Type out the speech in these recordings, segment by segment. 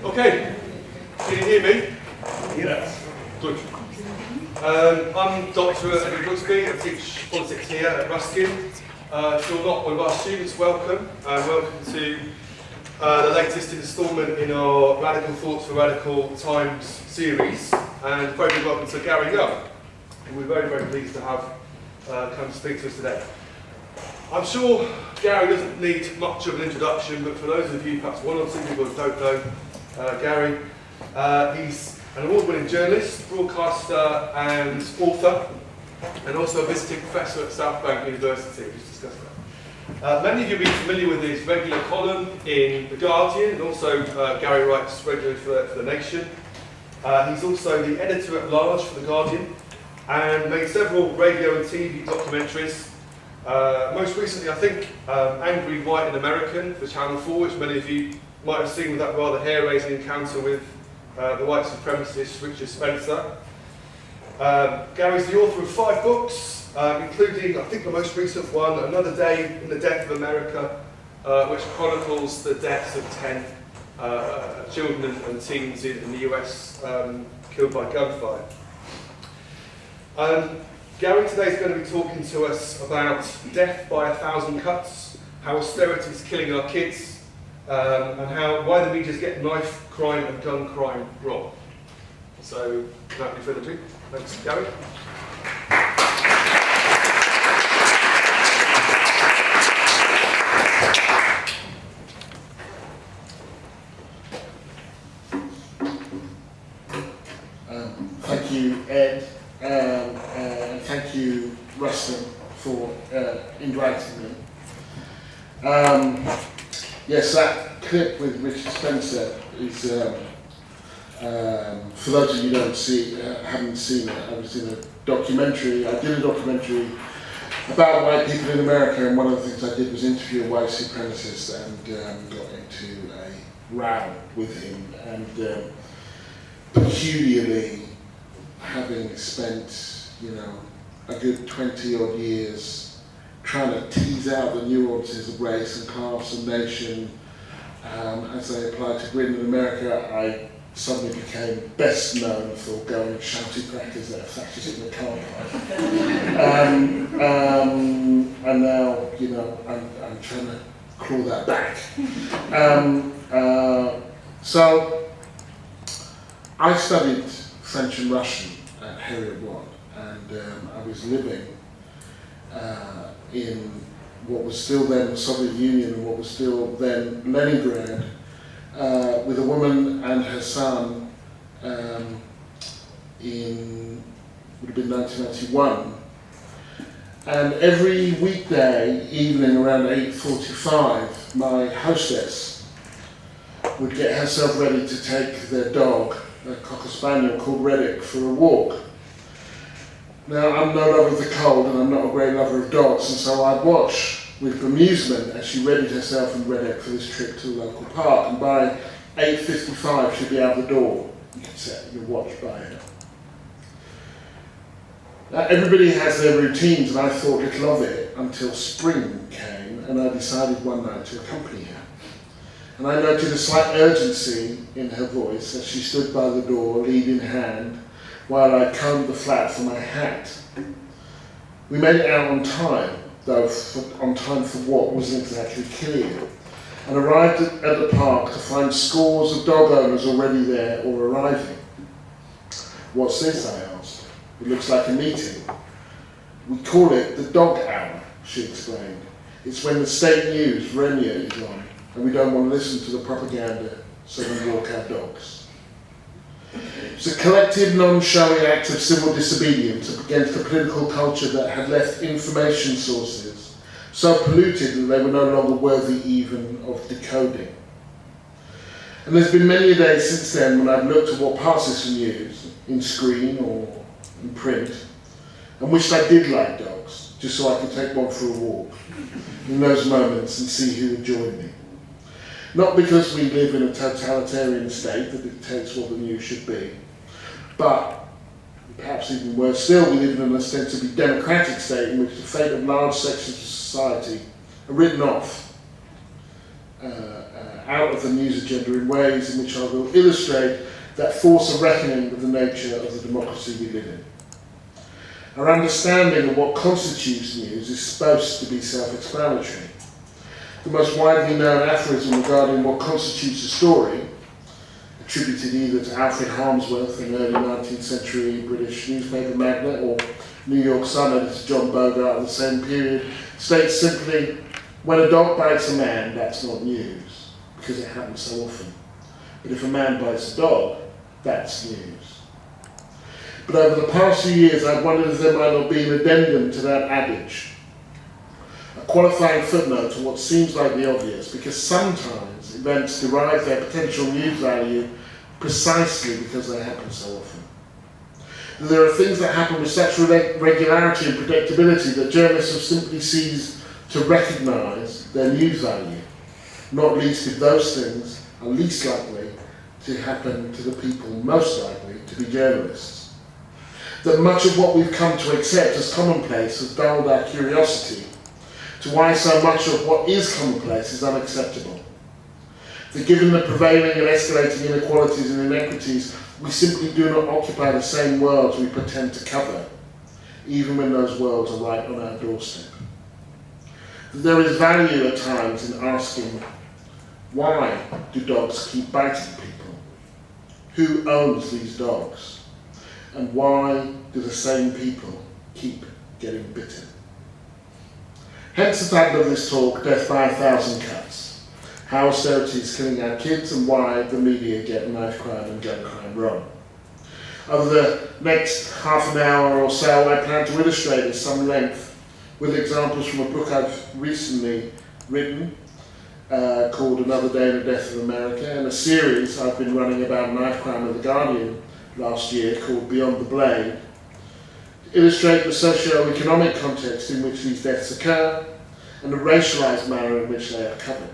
Okay, can you hear me? Yes. Good. I'm Dr. Edward Brooksby. I teach politics here at Ruskin. If you're not one of our students, welcome. Welcome to the latest instalment in our Radical Thoughts for Radical Times series. And very welcome to Gary Young, who we're very, very pleased to have come to speak to us today. I'm sure Gary doesn't need much of an introduction, but for those of you, perhaps one or two people who don't know Gary, he's an award-winning journalist, broadcaster and author, and also a visiting professor at South Bank University. We just discussed that. Many of you will be familiar with his regular column in The Guardian, and also Gary writes regularly for The Nation. He's also the editor-at-large for The Guardian, and made several radio and TV documentaries. Most recently, I think, Angry White and American for Channel 4, which many of you might have seen with that rather hair-raising encounter with the white supremacist Richard Spencer. Gary's the author of 5 books, including, I think, the most recent one, Another Day in the Death of America, which chronicles the deaths of 10 children and teens in the US killed by gunfire. Gary today is going to be talking to us about death by 1,000 cuts, how austerity is killing our kids, and why the media's get knife crime and gun crime wrong. So, without any further ado, thanks, Gary. Thank you, Ed, and thank you, Rustin, for inviting me. Yes, that clip with Richard Spencer is, for those of you who haven't seen it, I was in a documentary. I did a documentary about white people in America, and one of the things I did was interview a white supremacist and got into a row with him. And peculiarly, having spent, a good 20 odd years trying to tease out the nuances of race and class and nation as they apply to Britain and America, I suddenly became best known for going shouty crackers at a fascist in the car park. And now, I'm trying to claw that back. So I studied French and Russian at GY1, and I was living in what was still then the Soviet Union and what was still then Leningrad with a woman and her son would have been 1991. And every weekday evening around 8:45, my hostess would get herself ready to take their dog, a cocker spaniel called Reddick, for a walk. Now, I'm no lover of the cold and I'm not a great lover of dogs, and so I'd watch with amusement as she readied herself and Reddick for this trip to the local park, and by 8:55 she'd be out the door. You could set your watch by her. Now, everybody has their routines, and I thought little of it until spring came, and I decided one night to accompany her. And I noted a slight urgency in her voice as she stood by the door, lead in hand, while I combed the flat for my hat. We made it out on time, though on time for what wasn't exactly clear, and arrived at the park to find scores of dog owners already there or arriving. "What's this?" I asked. "It looks like a meeting." "We call it the dog hour," she explained. "It's when the state news, Renia, is on, and we don't want to listen to the propaganda, so we walk our dogs." It's a collective, non-showy act of civil disobedience against a political culture that had left information sources so polluted that they were no longer worthy even of decoding. And there's been many a day since then when I've looked at what passes for news, in screen or in print, and wished I did like dogs, just so I could take one for a walk in those moments and see who would join me. Not because we live in a totalitarian state that dictates what the news should be, but, perhaps even worse still, we live in an ostensibly democratic state in which the fate of large sections of society are written off out of the news agenda in ways in which I will illustrate that force of reckoning with the nature of the democracy we live in. Our understanding of what constitutes news is supposed to be self-explanatory. The most widely known aphorism regarding what constitutes a story, attributed either to Alfred Harmsworth, an early 19th century British newspaper magnate, or New York Sun editor John Bogart of the same period, states simply, when a dog bites a man, that's not news, because it happens so often. But if a man bites a dog, that's news. But over the past few years, I've wondered if there might not be an addendum to that adage, a qualifying footnote to what seems like the obvious, because sometimes events derive their potential news value precisely because they happen so often. There are things that happen with such regularity and predictability that journalists have simply ceased to recognise their news value, not least if those things are least likely to happen to the people most likely to be journalists. That much of what we've come to accept as commonplace has dulled our curiosity to why so much of what is commonplace is unacceptable. That given the prevailing and escalating inequalities and inequities, we simply do not occupy the same worlds we pretend to cover, even when those worlds are right on our doorstep. That there is value at times in asking, why do dogs keep biting people? Who owns these dogs? And why do the same people keep getting bitten? Hence the title of this talk, Death by 1,000 Cuts. How austerity is killing our kids and why the media get knife crime and gun crime wrong. Over the next half an hour or so, I plan to illustrate at some length with examples from a book I've recently written called Another Day in the Death of America, and a series I've been running about knife crime at The Guardian last year called Beyond the Blade, to illustrate the socio-economic context in which these deaths occur and the racialized manner in which they are covered.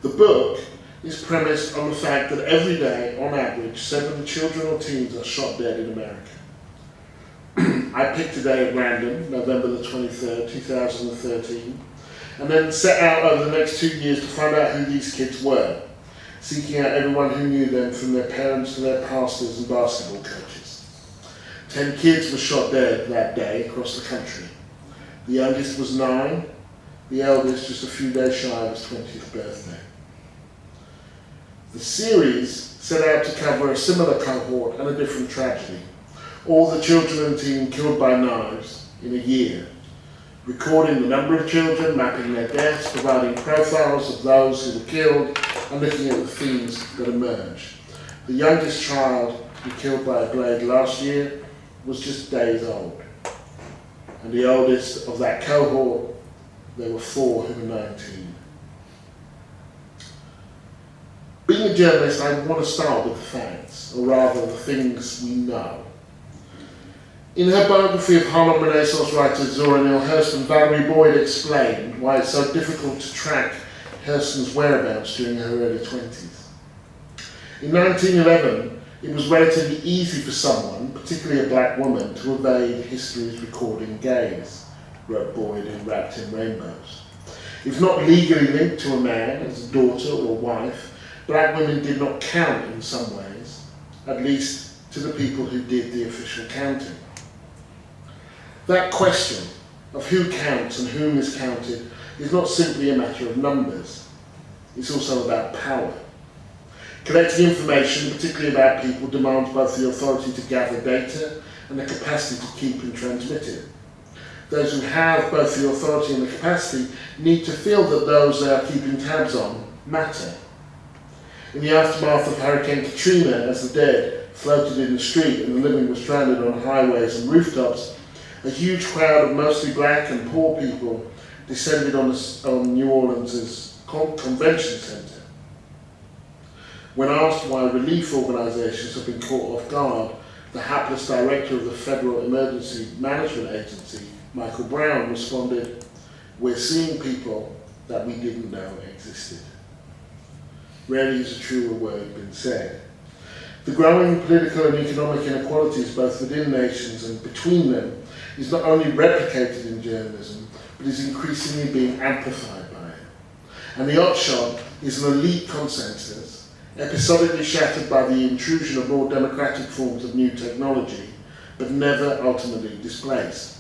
The book is premised on the fact that every day, on average, 7 children or teens are shot dead in America. I picked a day at random, November the 23rd, 2013, and then set out over the next 2 years to find out who these kids were, seeking out everyone who knew them, from their parents to their pastors and basketball coaches. 10 kids were shot dead that day across the country. The youngest was 9, the eldest just a few days shy of his 20th birthday. The series set out to cover a similar cohort and a different tragedy. All the children and teens killed by knives in a year, recording the number of children, mapping their deaths, providing profiles of those who were killed, and looking at the themes that emerged. The youngest child to be killed by a blade last year was just days old. And the oldest of that cohort, there were 4 who were 19. Being a journalist, I want to start with the facts, or rather the things we know. In her biography of Harlem Renaissance writer Zora Neale Hurston, Valerie Boyd explained why it's so difficult to track Hurston's whereabouts during her early 20s. In 1911, it was relatively easy for someone, particularly a black woman, to evade history's recording gaze, wrote Boyd in Wrapped in Rainbows. If not legally linked to a man as a daughter or wife, black women did not count in some ways, at least to the people who did the official counting. That question of who counts and whom is counted is not simply a matter of numbers. It's also about power. Collecting information, particularly about people, demands both the authority to gather data and the capacity to keep and transmit it. Those who have both the authority and the capacity need to feel that those they are keeping tabs on matter. In the aftermath of Hurricane Katrina, as the dead floated in the street and the living was stranded on highways and rooftops, a huge crowd of mostly black and poor people descended on New Orleans' convention center. When asked why relief organizations have been caught off guard, the hapless director of the Federal Emergency Management Agency, Michael Brown, responded, "We're seeing people that we didn't know existed." Rarely has a truer word been said. The growing political and economic inequalities, both within nations and between them, is not only replicated in journalism, but is increasingly being amplified by it. And the upshot is an elite consensus, episodically shattered by the intrusion of more democratic forms of new technology, but never ultimately displaced.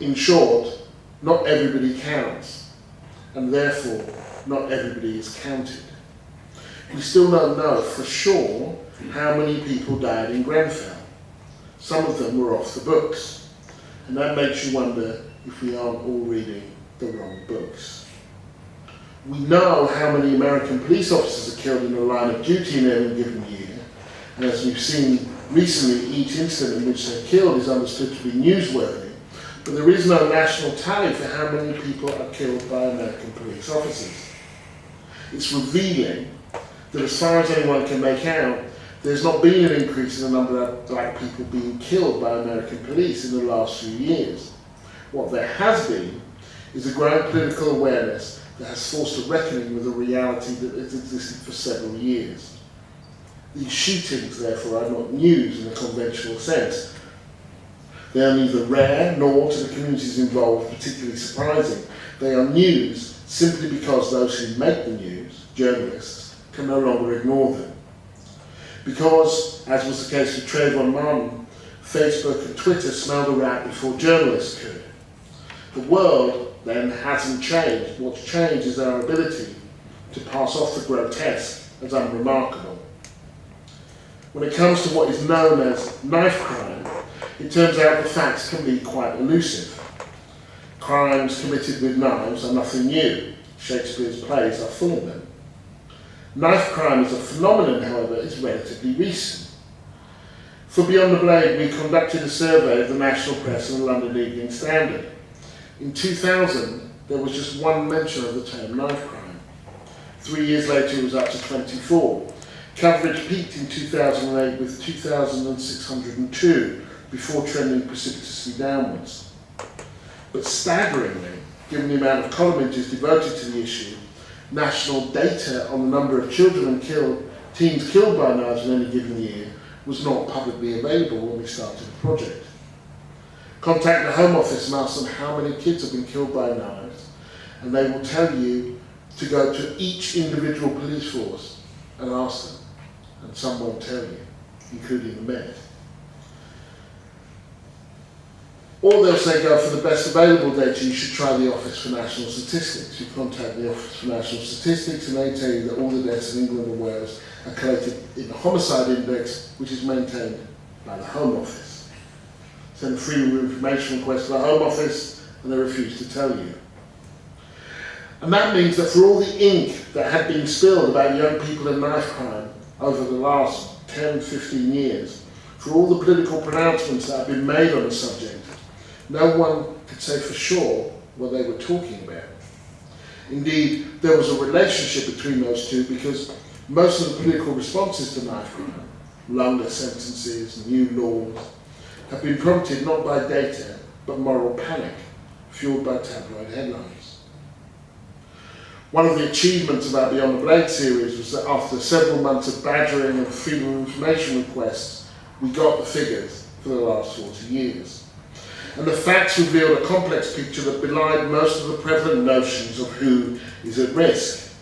In short, not everybody counts, and therefore not everybody is counted. We still don't know for sure how many people died in Grenfell. Some of them were off the books, and that makes you wonder if we aren't all reading the wrong books. We know how many American police officers are killed in the line of duty in any given year, and as we've seen recently, each incident in which they're killed is understood to be newsworthy, but there is no national tally for how many people are killed by American police officers. It's revealing that as far as anyone can make out, there's not been an increase in the number of black people being killed by American police in the last few years. What there has been is a growing political awareness that has forced a reckoning with a reality that has existed for several years. These shootings, therefore, are not news in a conventional sense. They are neither rare nor, to the communities involved, particularly surprising. They are news simply because those who make the news, journalists, can no longer ignore them. Because, as was the case with Trayvon Martin, Facebook and Twitter smelled a rat before journalists could. The world, then, hasn't changed. What's changed is our ability to pass off the grotesque as unremarkable. When it comes to what is known as knife crime, it turns out the facts can be quite elusive. Crimes committed with knives are nothing new. Shakespeare's plays are full of them. Knife crime as a phenomenon, however, is relatively recent. For Beyond the Blade, we conducted a survey of the national press and the London Evening Standard. In 2000, there was just one mention of the term knife crime. 3 years later, it was up to 24. Coverage peaked in 2008 with 2,602 before trending precipitously downwards. But staggeringly, given the amount of column inches devoted to the issue, national data on the number of children and teens killed by knives in any given year was not publicly available when we started the project. Contact the Home Office and ask them how many kids have been killed by knives, and they will tell you to go to each individual police force and ask them, and some won't tell you, including the Met. Or they'll say, go for the best available data, you should try the Office for National Statistics. You contact the Office for National Statistics and they tell you that all the deaths in England and Wales are collated in the homicide index, which is maintained by the Home Office. Send a freedom of information request to the Home Office and they refuse to tell you. And that means that for all the ink that had been spilled about young people and knife crime over the last 10, 15 years, for all the political pronouncements that have been made on the subject, no one could say for sure what they were talking about. Indeed, there was a relationship between those two because most of the political responses to knife crime, longer sentences, new laws, have been prompted not by data, but moral panic, fueled by tabloid headlines. One of the achievements of our Beyond the Blade series was that after several months of badgering and freedom of information requests, we got the figures for the last 40 years. And the facts revealed a complex picture that belied most of the prevalent notions of who is at risk.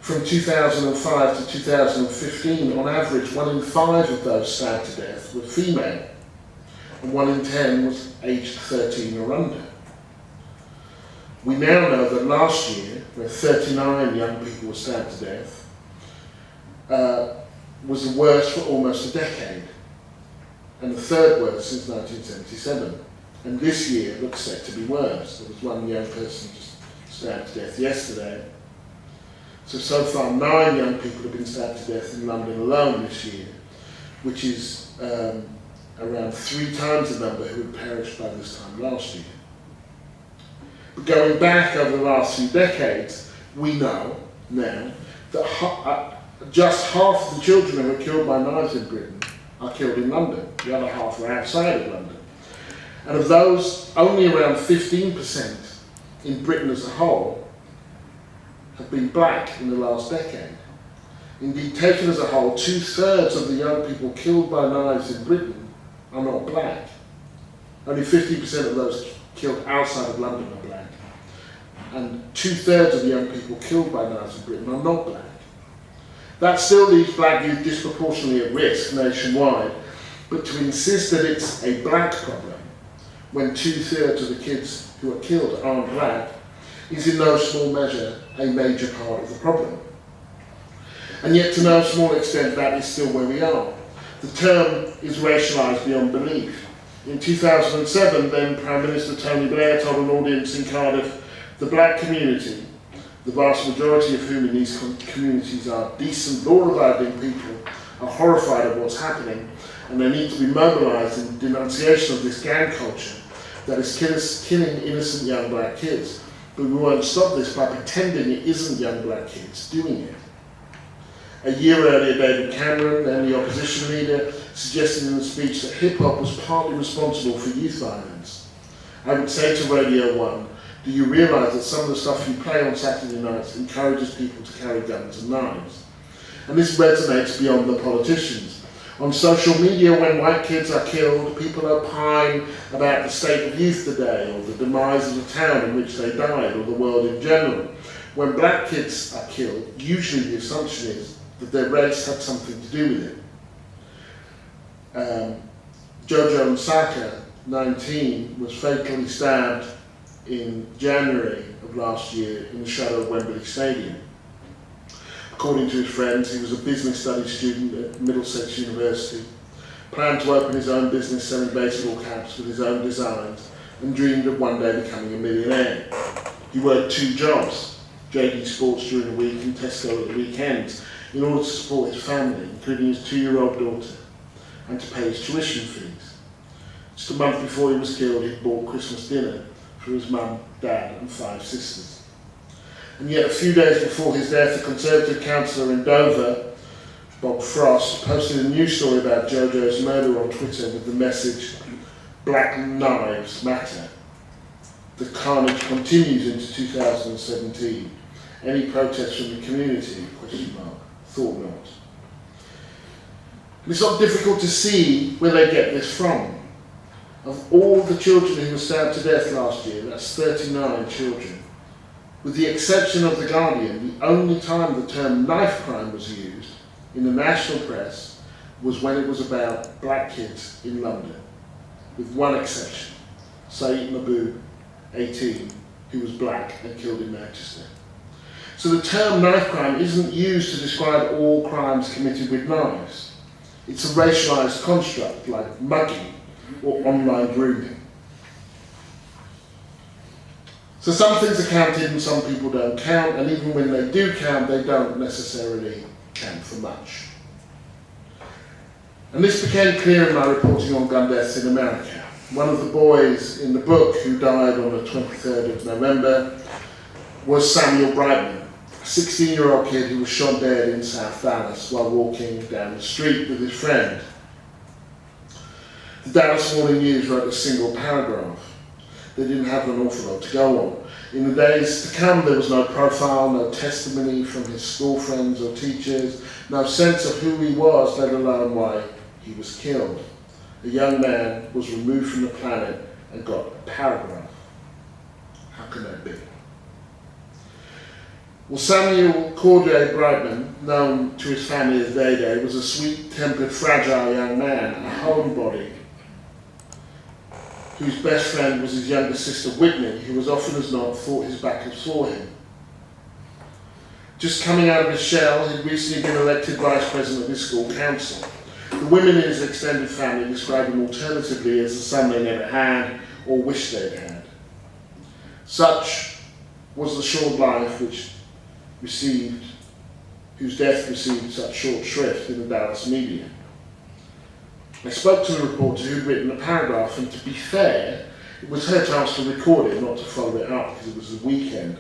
From 2005 to 2015, on average, 1 in 5 of those stabbed to death were female, and 1 in 10 was aged 13 or under. We now know that last year, where 39 young people were stabbed to death, was the worst for almost a decade, and the third worst since 1977. And this year looks set to be worse. There was one young person just stabbed to death yesterday. So far 9 young people have been stabbed to death in London alone this year, which is around 3 times the number who had perished by this time last year. But going back over the last few decades, we know now that just half of the children who are killed by knives in Britain are killed in London. The other half are outside of London. And of those, only around 15% in Britain as a whole have been black in the last decade. Indeed, taken as a whole, 2/3 of the young people killed by knives in Britain are not black. Only 50% of those killed outside of London are black. and 2/3 of the young people killed by knives in Britain are not black. That still leaves black youth disproportionately at risk nationwide, but to insist that it's a black problem when 2/3 of the kids who are killed aren't black is in no small measure a major part of the problem. And yet to no small extent that is still where we are. The term is racialised beyond belief. In 2007, then Prime Minister Tony Blair told an audience in Cardiff, the black community, the vast majority of whom in these communities are decent, law-abiding people, are horrified at what's happening, and they need to be mobilised in denunciation of this gang culture that is killing innocent young black kids. But we won't stop this by pretending it isn't young black kids doing it. A year earlier, David Cameron, then the opposition leader, suggested in a speech that hip-hop was partly responsible for youth violence. I would say to Radio 1, do you realise that some of the stuff you play on Saturday nights encourages people to carry guns and knives? And this resonates beyond the politicians. On social media, when white kids are killed, people opine about the state of youth today, or the demise of the town in which they died, or the world in general. When black kids are killed, usually the assumption is that their race had something to do with it. Jojo Nsaka, 19, was fatally stabbed in January of last year in the shadow of Wembley Stadium. According to his friends, he was a business studies student at Middlesex University, planned to open his own business selling baseball caps with his own designs, and dreamed of one day becoming a millionaire. He worked 2 jobs, JD Sports during the week and Tesco at the weekends, in order to support his family, including his 2-year-old daughter, and to pay his tuition fees. Just a month before he was killed, he bought Christmas dinner for his mum, dad, and 5 sisters. And yet a few days before his death, a Conservative councillor in Dover, Bob Frost, posted a news story about Jojo's murder on Twitter with the message, "Black Lives Matter." The carnage continues into 2017. Any protest from the community? ? Thought not. And it's not difficult to see where they get this from. Of all the children who were stabbed to death last year, that's 39 children. With the exception of The Guardian, the only time the term knife crime was used in the national press was when it was about black kids in London, with one exception, Saeed Mahbub, 18, who was black and killed in Manchester. So the term knife crime isn't used to describe all crimes committed with knives. It's a racialised construct like mugging or online grooming. So some things are counted and some people don't count, and even when they do count, they don't necessarily count for much. And this became clear in my reporting on gun deaths in America. One of the boys in the book who died on the 23rd of November was Samuel Brightman, a 16-year-old kid who was shot dead in South Dallas while walking down the street with his friend. The Dallas Morning News wrote a single paragraph. They didn't have an awful lot to go on. In the days to come, there was no profile, no testimony from his school friends or teachers, no sense of who he was, let alone why he was killed. A young man was removed from the planet and got a paragraph. How can that be? Well, Samuel Corday Brightman, known to his family as Day-Day, was a sweet-tempered, fragile young man, a homebody, whose best friend was his younger sister Whitney, who was often as not fought his battles for him. Just coming out of his shell, he'd recently been elected vice president of his school council. The women in his extended family described him alternatively as the son they never had or wished they'd had. Such was the short life whose death received such short shrift in the Dallas media. I spoke to the reporter who'd written a paragraph, and to be fair, it was her chance to record it, not to follow it up, because it was the weekend.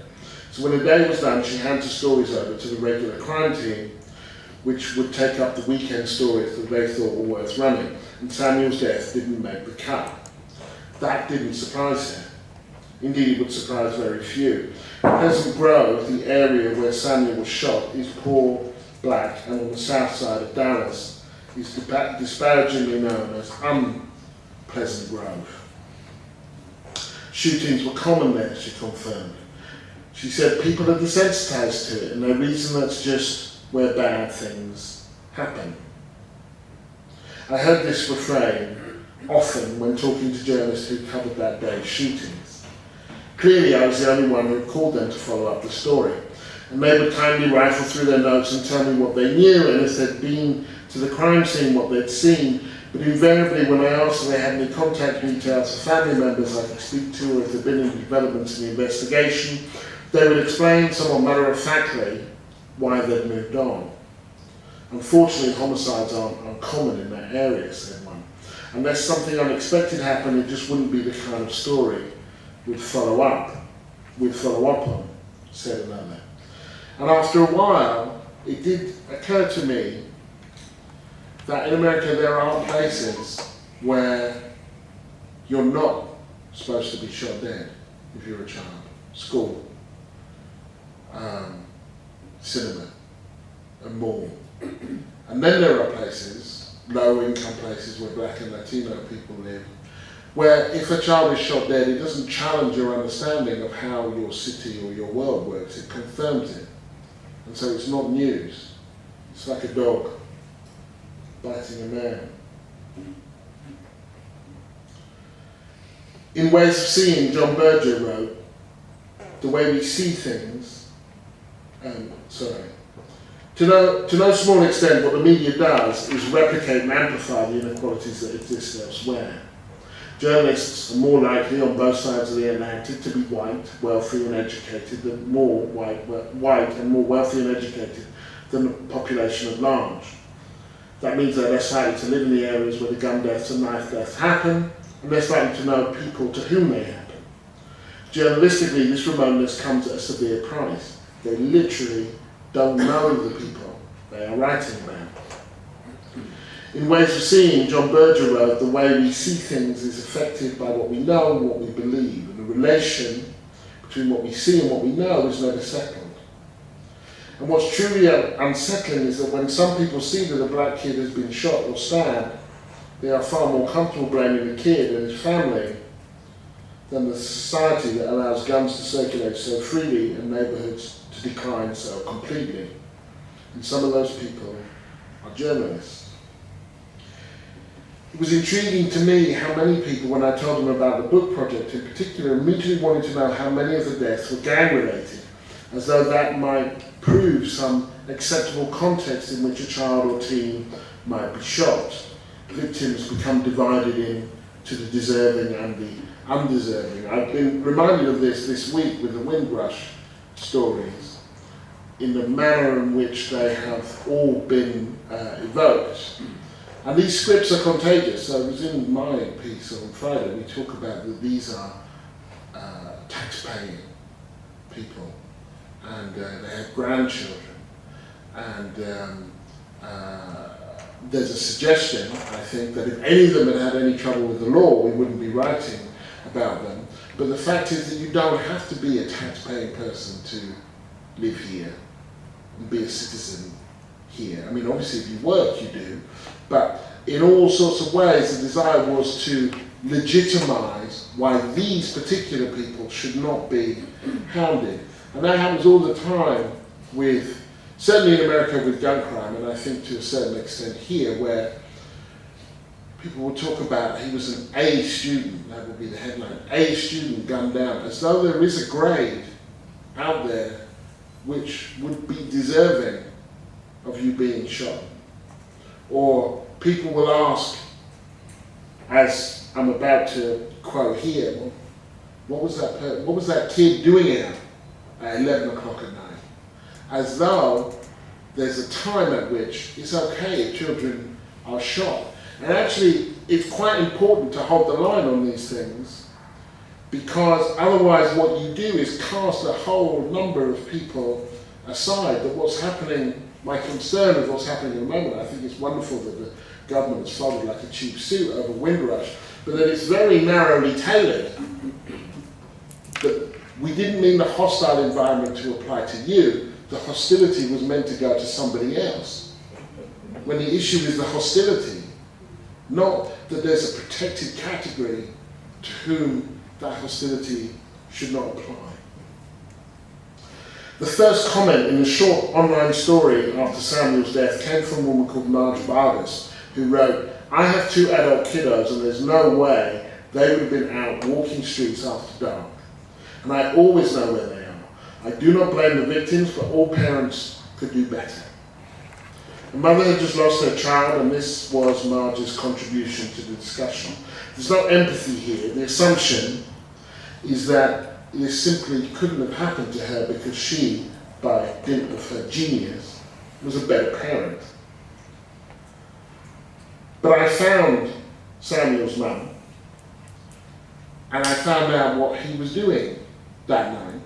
So when the day was done, she handed the stories over to the regular crime team, which would take up the weekend stories that they thought were worth running, and Samuel's death didn't make the cut. That didn't surprise her. Indeed, it would surprise very few. Pleasant Grove, the area where Samuel was shot, is poor, black, and on the south side of Dallas is disparagingly known as Unpleasant Grove. Shootings were common there, she confirmed. She said people are desensitized to it and they reason that's just where bad things happen. I heard this refrain often when talking to journalists who covered that day's shootings. Clearly I was the only one who had called them to follow up the story, and they would kindly rifle through their notes and tell me what they knew and if they'd been to the crime scene, what they'd seen. But invariably when I asked if they had any contact details of family members I could speak to or if there'd been any developments in the investigation, they would explain somewhat matter-of-factly why they'd moved on. Unfortunately, homicides aren't uncommon in that area, said one. Unless something unexpected happened, it just wouldn't be the kind of story we'd follow up on, said another. And after a while, it did occur to me that in America there are places where you're not supposed to be shot dead if you're a child. School, cinema, a mall. And then there are places, low-income places where Black and Latino people live, where if a child is shot dead, it doesn't challenge your understanding of how your city or your world works, it confirms it. And so it's not news. It's like a dog biting a man. In Ways of Seeing, John Berger wrote, the way we see things, to no small extent what the media does is replicate and amplify the inequalities that exist elsewhere. Journalists are more likely on both sides of the Atlantic to be white, wealthy and educated, than more white and more wealthy and educated than the population at large. That means they're less likely to live in the areas where the gun deaths and knife deaths happen, and less likely to know people to whom they happen. Journalistically, this remoteness comes at a severe price. They literally don't know the people they are writing about. In Ways of Seeing, John Berger wrote, the way we see things is affected by what we know and what we believe, and the relation between what we see and what we know is never settled. And what's truly unsettling is that when some people see that a black kid has been shot or stabbed, they are far more comfortable blaming the kid and his family than the society that allows guns to circulate so freely and neighbourhoods to decline so completely. And some of those people are journalists. It was intriguing to me how many people, when I told them about the book project in particular, immediately wanted to know how many of the deaths were gang-related, as though that might prove some acceptable context in which a child or teen might be shot. Victims become divided into the deserving and the undeserving. I've been reminded of this week with the Windrush stories, in the manner in which they have all been evoked. And these scripts are contagious. So it was in my piece on Friday, we talk about that these are tax-paying people, and they have grandchildren, and there's a suggestion, I think, that if any of them had had any trouble with the law, we wouldn't be writing about them. But the fact is that you don't have to be a tax-paying person to live here and be a citizen here. I mean, obviously if you work, you do, but in all sorts of ways the desire was to legitimize why these particular people should not be hounded. And that happens all the time with, certainly in America with gun crime, and I think to a certain extent here, where people will talk about he was an A student, that would be the headline, A student gunned down, as though there is a grade out there which would be deserving of you being shot. Or people will ask, as I'm about to quote here, well, what was that kid doing out at 11 o'clock at night? As though there's a time at which it's okay if children are shot. And actually, it's quite important to hold the line on these things, because otherwise what you do is cast a whole number of people aside. That what's happening, my concern with what's happening at the moment, I think it's wonderful that the government has folded like a cheap suit over Windrush, but that it's very narrowly tailored. That we didn't mean the hostile environment to apply to you, the hostility was meant to go to somebody else. When the issue is the hostility, not that there's a protected category to whom that hostility should not apply. The first comment in the short online story after Samuel's death came from a woman called Marge Vargas, who wrote, "I have 2 adult kiddos and there's no way they would have been out walking streets after dark. And I always know where they are. I do not blame the victims, but all parents could do better." The mother had just lost her child, and this was Marge's contribution to the discussion. There's no empathy here. The assumption is that this simply couldn't have happened to her because she, by dint of her genius, was a better parent. But I found Samuel's mum, and I found out what he was doing that night,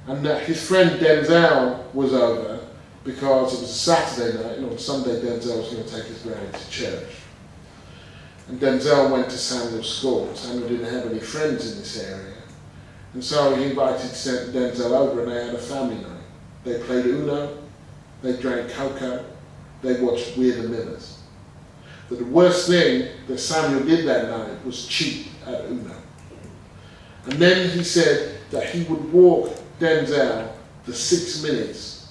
and that his friend Denzel was over because it was a Saturday night, and on Sunday Denzel was going to take his granny to church. And Denzel went to Samuel's school. Samuel didn't have any friends in this area. And so he invited Denzel over and they had a family night. They played Uno, they drank cocoa, they watched Weird and Millers. But the worst thing that Samuel did that night was cheat at Uno. And then he said that he would walk Denzel the 6 minutes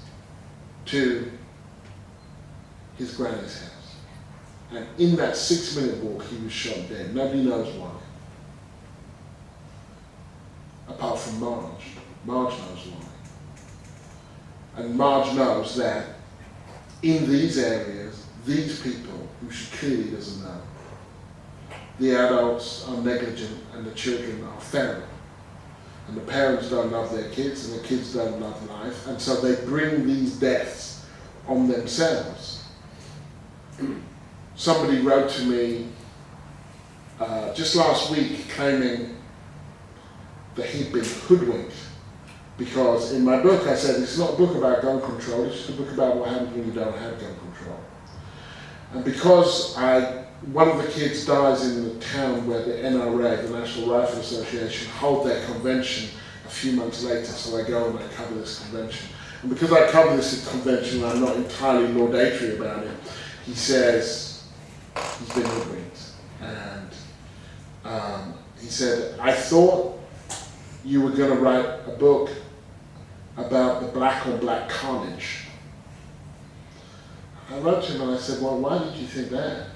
to his granny's house. And in that 6-minute walk, he was shot dead. Nobody knows why. Apart from Marge. Marge knows why. And Marge knows that in these areas, these people, who she clearly doesn't know, the adults are negligent and the children are feral. And the parents don't love their kids and the kids don't love life, and so they bring these deaths on themselves. Somebody wrote to me just last week claiming that he'd been hoodwinked, because in my book I said it's not a book about gun control, it's just a book about what happens when you don't have gun control. And because one of the kids dies in the town where the NRA, the National Rifle Association, hold their convention a few months later, so I go and I cover this convention. And because I cover this convention, I'm not entirely laudatory about it, he says he's been hoodwinked. And he said, "I thought you were going to write a book about the black on black carnage." I wrote to him and I said, "Well, why did you think that?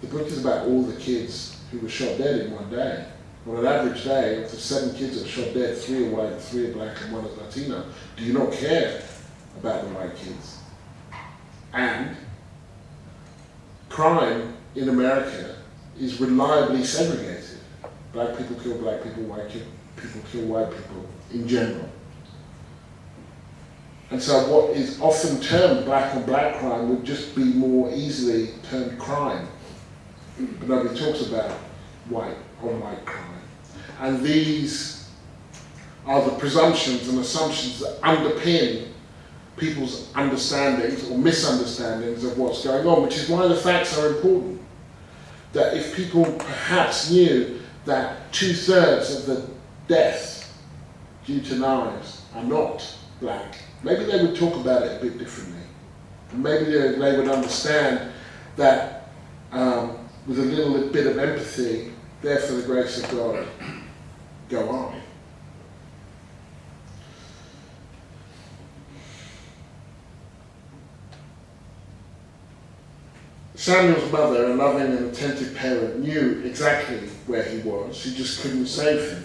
The book is about all the kids who were shot dead in one day. On an average day, of the 7 kids that were shot dead, 3 are white, 3 are black, and 1 is Latino. Do you not care about the white kids?" And crime in America is reliably segregated. Black people kill black people, white people kill white people in general. And so what is often termed black on black crime would just be more easily termed crime. But nobody talks about white on white crime. And these are the presumptions and assumptions that underpin people's understandings or misunderstandings of what's going on, which is why the facts are important. That if people perhaps knew that 2/3 of the deaths due to knives are not black, maybe they would talk about it a bit differently. And maybe they would understand that with a little bit of empathy, there for the grace of God, go on. Samuel's mother, a loving and attentive parent, knew exactly where he was. She just couldn't save him.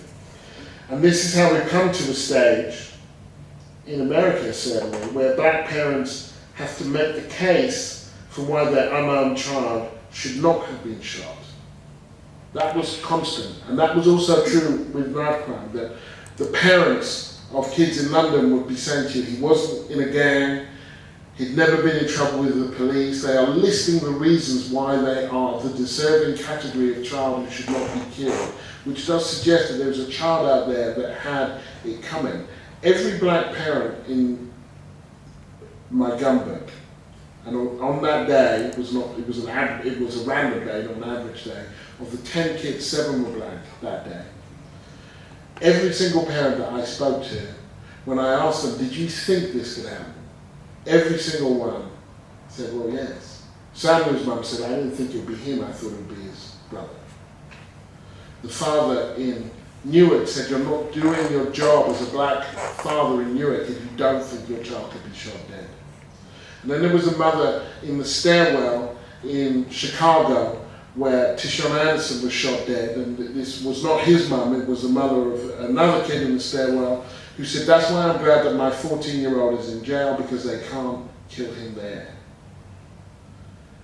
And this is how we've come to a stage, in America certainly, where black parents have to make the case for why their unarmed child should not have been shot. That was constant. And that was also true with knife crime, that the parents of kids in London would be saying to you, he wasn't in a gang, he'd never been in trouble with the police. They are listing the reasons why they are the deserving category of child who should not be killed, which does suggest that there was a child out there that had it coming. Every black parent in my gun book, and on that day, it was a random day, not an average day, of the 10 kids, 7 were black that day. Every single parent that I spoke to, when I asked them, did you think this could happen? Every single one said, well, yes. Samuel's mum said, I didn't think it would be him, I thought it would be his brother. The father in Newark said, "You're not doing your job as a black father in Newark if you don't think your child could be shot dead." And then there was a mother in the stairwell in Chicago where Tishon Anderson was shot dead, and this was not his mum, it was the mother of another kid in the stairwell, who said, "That's why I'm glad that my 14-year-old is in jail, because they can't kill him there."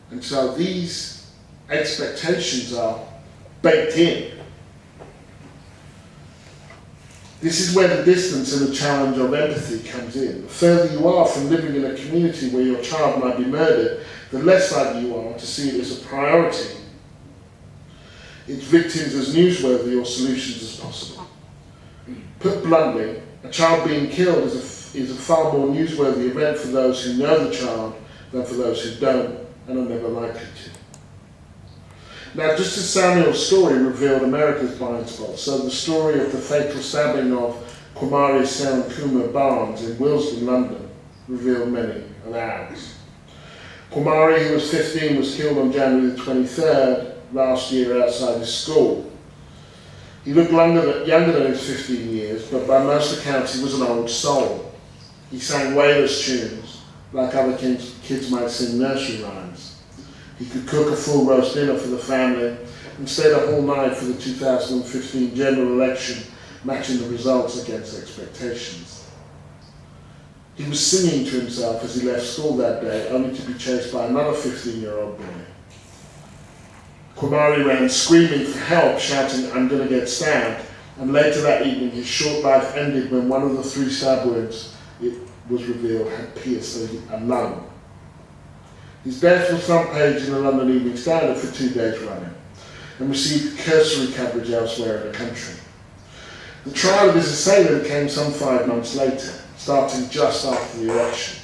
And so these expectations are baked in. This is where the distance and the challenge of empathy comes in. The further you are from living in a community where your child might be murdered, the less likely you are to see it as a priority, its victims as newsworthy or solutions as possible. Put bluntly, a child being killed is a far more newsworthy event for those who know the child than for those who don't and are never likely to. Now, just as Samuel's story revealed America's blind spot, so the story of the fatal stabbing of Kwamari Seun Barnes in Willesden, London, revealed many of ours. Kwamari, who was 15, was killed on January the 23rd last year outside his school. He looked younger than his 15 years, but by most accounts he was an old soul. He sang Wailers tunes, like other kids might sing nursery rhymes. He could cook a full roast dinner for the family and stayed up all night for the 2015 general election, matching the results against expectations. He was singing to himself as he left school that day, only to be chased by another 15-year-old boy. Kwamari ran screaming for help, shouting, "I'm going to get stabbed," and later that evening his short life ended when one of the 3 stab wounds, it was revealed, had pierced a lung. His death was front page in the London Evening Standard for 2 days running and received cursory coverage elsewhere in the country. The trial of his assailant came some 5 months later, starting just after the election.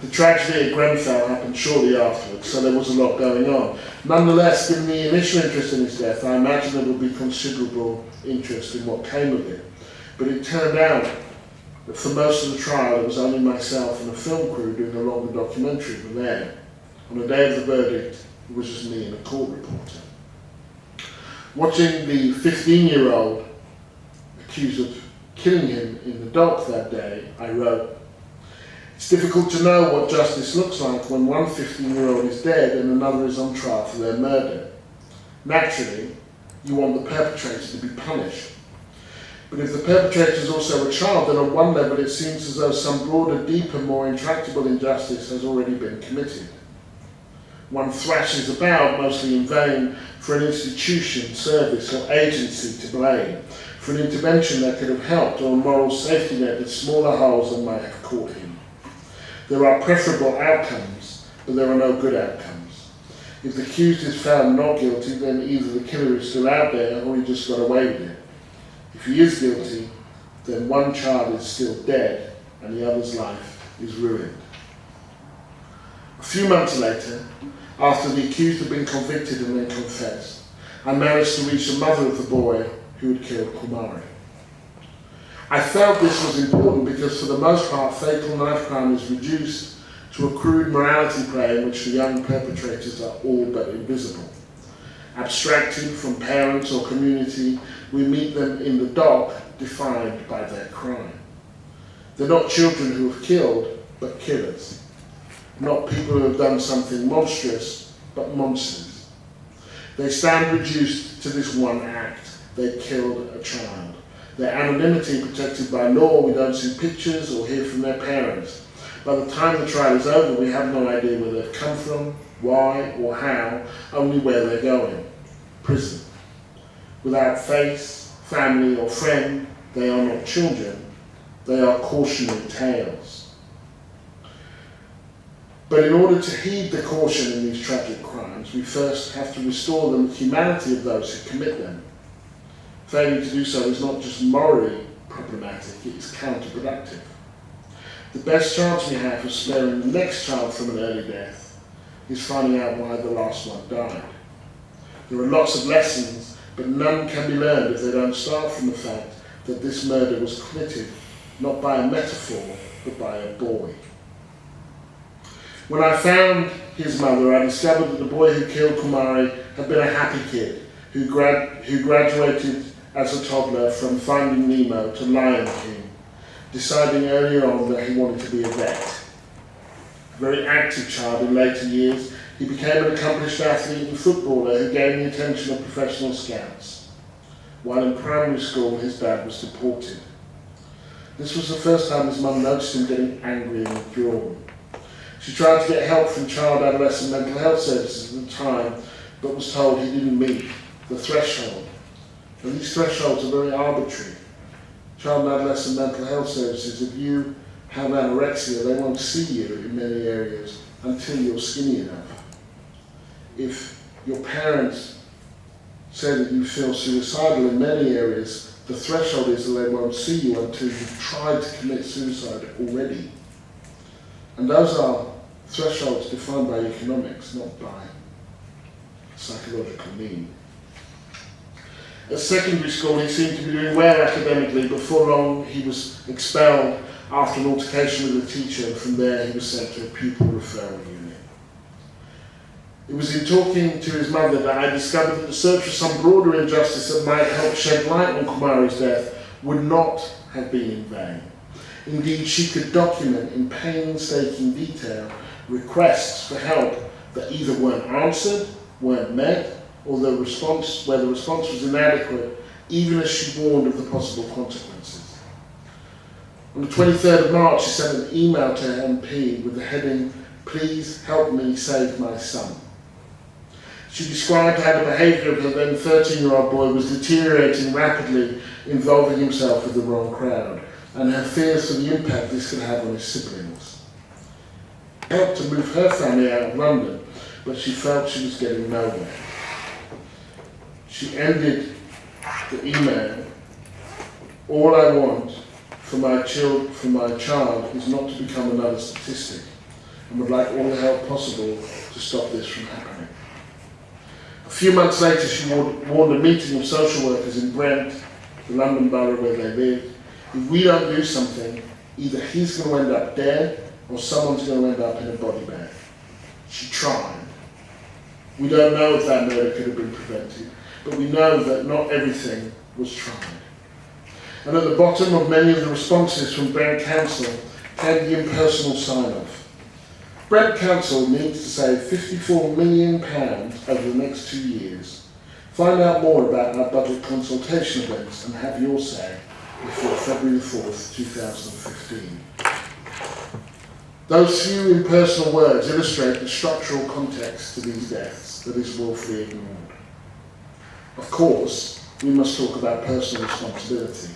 The tragedy at Grenfell happened shortly afterwards, so there was a lot going on. Nonetheless, given the initial interest in his death, I imagine there would be considerable interest in what came of it. But it turned out that for most of the trial, it was only myself and a film crew doing a longer documentary than there. On the day of the verdict, it was just me and a court reporter. Watching the 15-year-old accused of killing him in the dock that day, I wrote, "It's difficult to know what justice looks like when one 15-year-old is dead and another is on trial for their murder. Naturally, you want the perpetrator to be punished. But if the perpetrator is also a child, then on one level it seems as though some broader, deeper, more intractable injustice has already been committed. One thrashes about, mostly in vain, for an institution, service or agency to blame, for an intervention that could have helped, or a moral safety net with smaller holes than might have caught him. There are preferable outcomes, but there are no good outcomes. If the accused is found not guilty, then either the killer is still out there or he just got away with it. If he is guilty, then one child is still dead and the other's life is ruined." A few months later, after the accused had been convicted and then confessed, I managed to reach the mother of the boy who had killed Kwamari. I felt this was important because for the most part, fatal knife crime is reduced to a crude morality play in which the young perpetrators are all but invisible. Abstracted from parents or community, we meet them in the dock, defined by their crime. They're not children who have killed, but killers. Not people who have done something monstrous, but monsters. They stand reduced to this one act. They killed a child. Their anonymity protected by law, we don't see pictures or hear from their parents. By the time the trial is over, we have no idea where they've come from, why or how, only where they're going. Prison. Without face, family or friend, they are not children, they are cautionary tales. But in order to heed the caution in these tragic crimes, we first have to restore the humanity of those who commit them. Failing to do so is not just morally problematic, it is counterproductive. The best chance we have of sparing the next child from an early death is finding out why the last one died. There are lots of lessons, but none can be learned if they don't start from the fact that this murder was committed not by a metaphor, but by a boy. When I found his mother, I discovered that the boy who killed Kwamari had been a happy kid who graduated as a toddler from Finding Nemo to Lion King, deciding earlier on that he wanted to be a vet. A very active child in later years, he became an accomplished athlete and footballer who gained the attention of professional scouts. While in primary school, his dad was deported. This was the first time his mum noticed him getting angry and withdrawn. She tried to get help from child adolescent mental health services at the time, but was told he didn't meet the threshold. And these thresholds are very arbitrary. Child and adolescent mental health services, if you have anorexia, they won't see you in many areas until you're skinny enough. If your parents say that you feel suicidal in many areas, the threshold is that they won't see you until you've tried to commit suicide already. And those are thresholds defined by economics, not by psychological need. At secondary school, he seemed to be doing well academically. Before long, he was expelled after an altercation with a teacher, and from there he was sent to a pupil referral unit. It was in talking to his mother that I discovered that the search for some broader injustice that might help shed light on Kumari's death would not have been in vain. Indeed, she could document in painstaking detail requests for help that either weren't answered, weren't met, or where the response was inadequate, even as she warned of the possible consequences. On the 23rd of March, she sent an email to her MP with the heading, "Please help me save my son." She described how the behaviour of her then 13-year-old boy was deteriorating rapidly, involving himself with the wrong crowd, and her fears for the impact this could have on his siblings. She helped to move her family out of London, but she felt she was getting nowhere. She ended the email, "All I want for my child is not to become another statistic, and would like all the help possible to stop this from happening." A few months later, she warned a meeting of social workers in Brent, the London borough where they lived, if we don't do something, either he's going to end up dead or someone's going to end up in a body bag. She tried. We don't know if that murder could have been prevented, but we know that not everything was tried. And at the bottom of many of the responses from Brent Council came the impersonal sign-off. Brent Council needs to save £54 million over the next 2 years. Find out more about our budget consultation events and have your say before February 4th, 2015. Those few impersonal words illustrate the structural context to these deaths that is woefully ignored. Of course, we must talk about personal responsibility,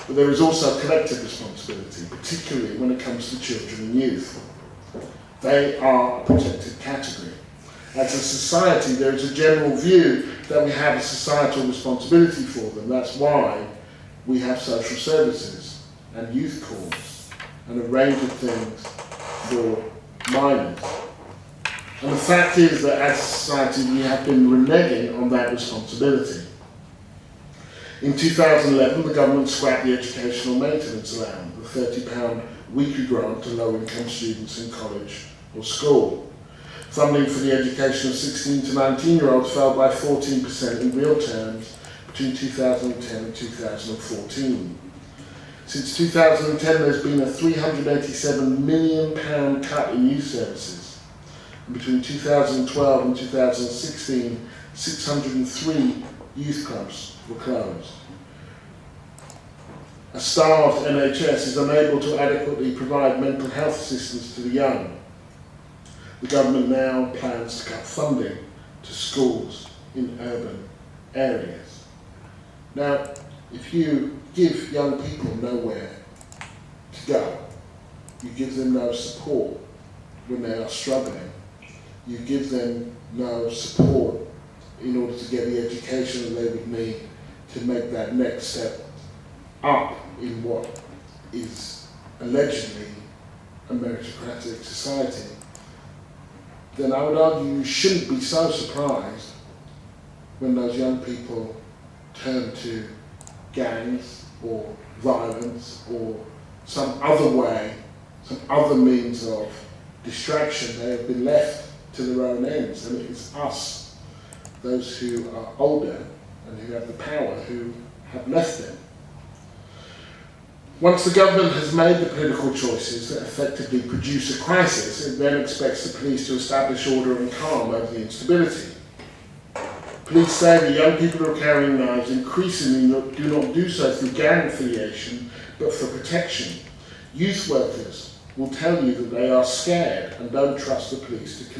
but there is also collective responsibility, particularly when it comes to children and youth. They are a protected category. As a society, there is a general view that we have a societal responsibility for them. That's why we have social services and youth courts and a range of things for minors. And the fact is that as a society, we have been reneging on that responsibility. In 2011, the government scrapped the educational maintenance allowance, the £30 weekly grant to low-income students in college or school. Funding for the education of 16 to 19-year-olds fell by 14% in real terms between 2010 and 2014. Since 2010, there's been a £387 million cut in youth services. And between 2012 and 2016, 603 youth clubs were closed. A starved NHS is unable to adequately provide mental health assistance to the young. The government now plans to cut funding to schools in urban areas. Now, if you give young people nowhere to go, you give them no support when they are struggling, you give them no support in order to get the education that they would need to make that next step up in what is allegedly a meritocratic society, then I would argue you shouldn't be so surprised when those young people turn to gangs or violence or some other way, some other means of distraction. They have been left to their own ends, and it is us, those who are older, and who have the power who have left them. Once the government has made the political choices that effectively produce a crisis, it then expects the police to establish order and calm over the instability. Police say that young people who are carrying knives increasingly do not do so through gang affiliation, but for protection. Youth workers will tell you that they are scared and don't trust the police to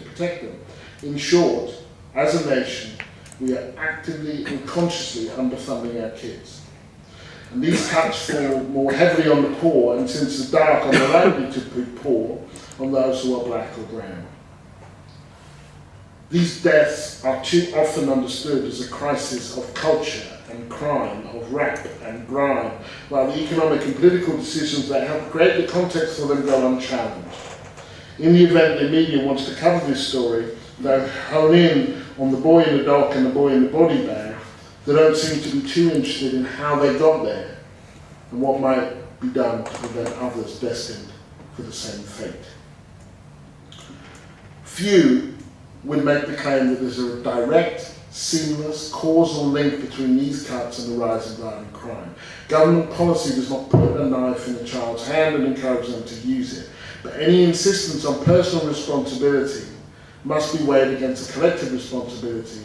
protect them. In short, as a nation, we are actively and consciously underfunding our kids. And these cuts fall more heavily on the poor, and since the dark are more likely to be poor, on those who are black or brown. These deaths are too often understood as a crisis of culture and crime, of rap and grime, while the economic and political decisions that help create the context for them go unchallenged. In the event the media wants to cover this story, they hone in on the boy in the dock and the boy in the body bag. They don't seem to be too interested in how they got there and what might be done to prevent others destined for the same fate. Few would make the claim that there's a direct, seamless, causal link between these cuts and the rise in violent crime. Government policy does not put a knife in a child's hand and encourage them to use it, but any insistence on personal responsibility must be weighed against a collective responsibility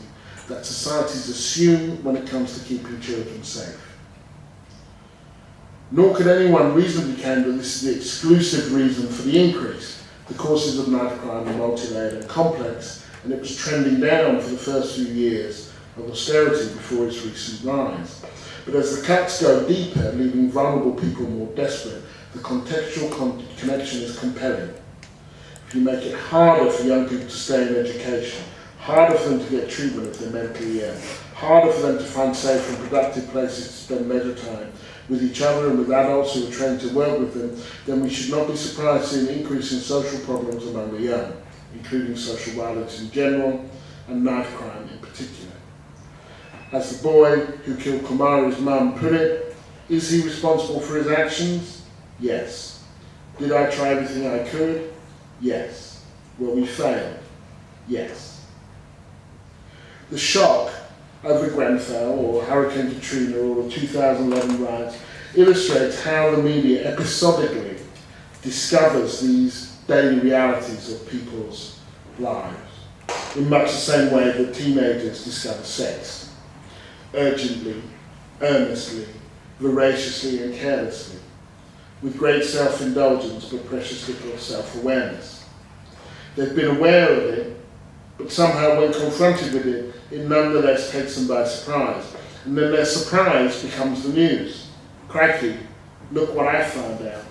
that societies assume when it comes to keeping children safe. Nor could anyone reasonably claim that this is the exclusive reason for the increase. The causes of knife crime are multi-layered and complex, and it was trending down for the first few years of austerity before its recent rise. But as the cuts go deeper, leaving vulnerable people more desperate, the contextual connection is compelling. If you make it harder for young people to stay in education, harder for them to get treatment if they're mentally ill, harder for them to find safe and productive places to spend leisure time with each other and with adults who are trained to work with them, then we should not be surprised to see an increase in social problems among the young, including social violence in general and knife crime in particular. As the boy who killed Kumari's mum put it, is he responsible for his actions? Yes. Did I try everything I could? Yes. Well, we failed? Yes. The shock over Grenfell or Hurricane Katrina or the 2011 riots illustrates how the media episodically discovers these daily realities of people's lives, in much the same way that teenagers discover sex, urgently, earnestly, voraciously and carelessly, with great self-indulgence but precious little self-awareness. They've been aware of it, but somehow when confronted with it, it nonetheless takes them by surprise. And then their surprise becomes the news. Crikey, look what I found out,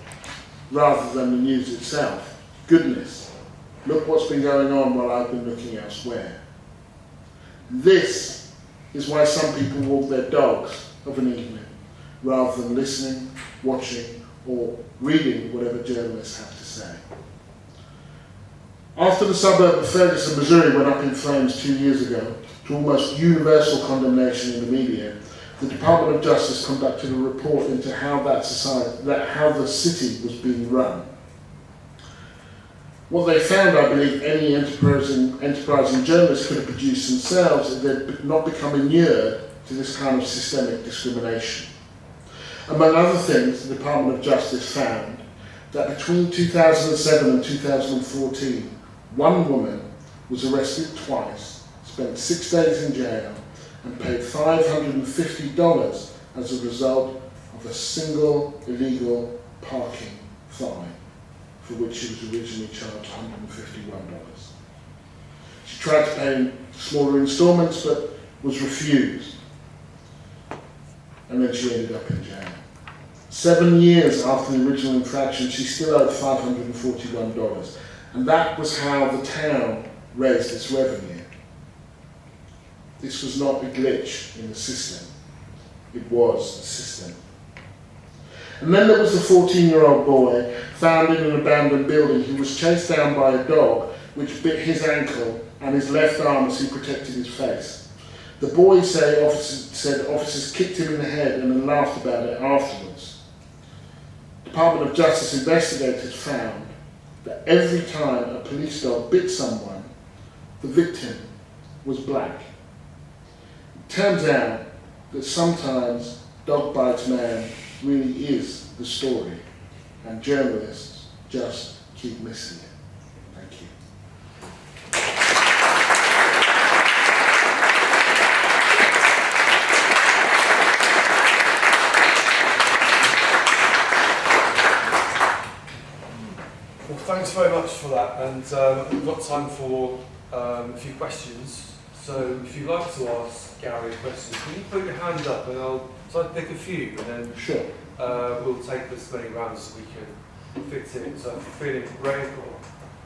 rather than the news itself. Goodness, look what's been going on while I've been looking elsewhere. This is why some people walk their dogs of an evening, rather than listening, watching, or reading whatever journalists have to say. After the suburb of Ferguson, Missouri went up in flames 2 years ago, to almost universal condemnation in the media, the Department of Justice conducted a report into how the city was being run. What they found, I believe, any enterprising journalist could have produced themselves if they'd not become inured to this kind of systemic discrimination. Among other things, the Department of Justice found that between 2007 and 2014, one woman was arrested twice, spent 6 days in jail, and paid $550 as a result of a single illegal parking fine, for which she was originally charged $151. She tried to pay in smaller instalments, but was refused, and then she ended up in jail. 7 years after the original infraction, she still owed $541, and that was how the town raised its revenue. This was not a glitch in the system, it was the system. And then there was the 14-year-old boy found in an abandoned building who was chased down by a dog which bit his ankle and his left arm as he protected his face. The boy said officers kicked him in the head and then laughed about it afterwards. Department of Justice investigators found that every time a police dog bit someone, the victim was black. turns out that sometimes dog bites man really is the story, and journalists just keep missing it. Thank you. Well, thanks very much for that, and we've got time for a few questions. So if you'd like to ask Gary a question, can you put your hand up and I'll try to pick a few, and then Sure. we'll take as many rounds as we can fit in. So if you're feeling brave or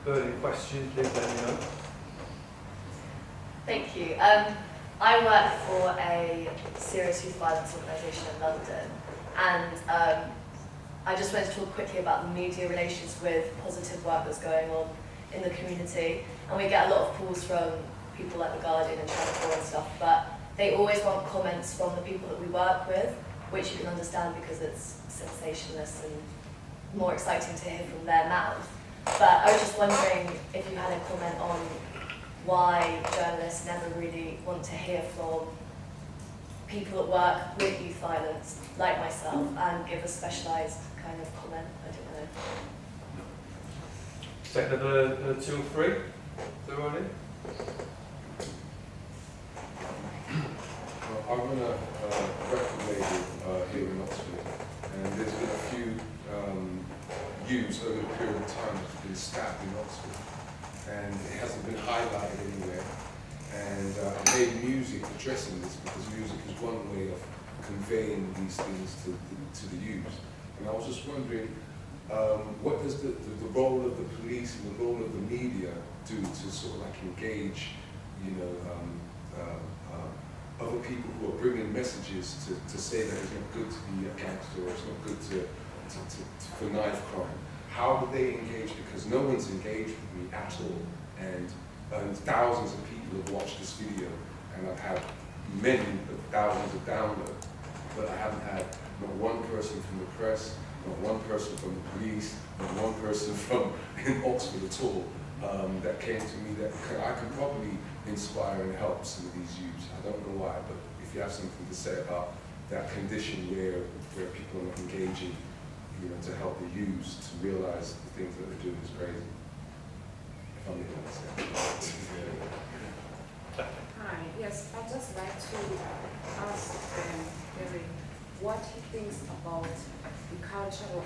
burning question, please let me know. Thank you. I work for a serious youth violence organisation in London, and I just wanted to talk quickly about the media relations with positive work that's going on in the community. And we get a lot of calls from people like The Guardian and Channel 4 and stuff, but they always want comments from the people that we work with, which you can understand because it's sensationalist and more exciting to hear from their mouth. But I was just wondering if you had a comment on why journalists never really want to hear from people that work with youth violence, like myself, and give a specialised kind of comment. I don't know. Take number 2 or 3. Is there any? I run a record label here in Oxford, and there's been a few youths over a period of time that's been stabbed in Oxford, and it hasn't been highlighted anywhere. And I made music addressing this because music is one way of conveying these things to the youth. And I was just wondering, what does the role of the police and the role of the media do to sort of like engage, you know, other people who are bringing messages to say that it's not good to be a gangster or it's not good for knife crime? How do they engage? Because no one's engaged with me at all, and thousands of people have watched this video, and I've had many thousands of downloads, but I haven't had not one person from the press, not one person from the police, not one person from in Oxford at all that came to me that I can probably inspire and help some of these youths. I don't know why, but if you have something to say about that condition where people are not engaging, you know, to help the youths to realize the things that they're doing is crazy. If I'm making sense. Hi, yes, I'd just like to ask Gary what he thinks about the culture of,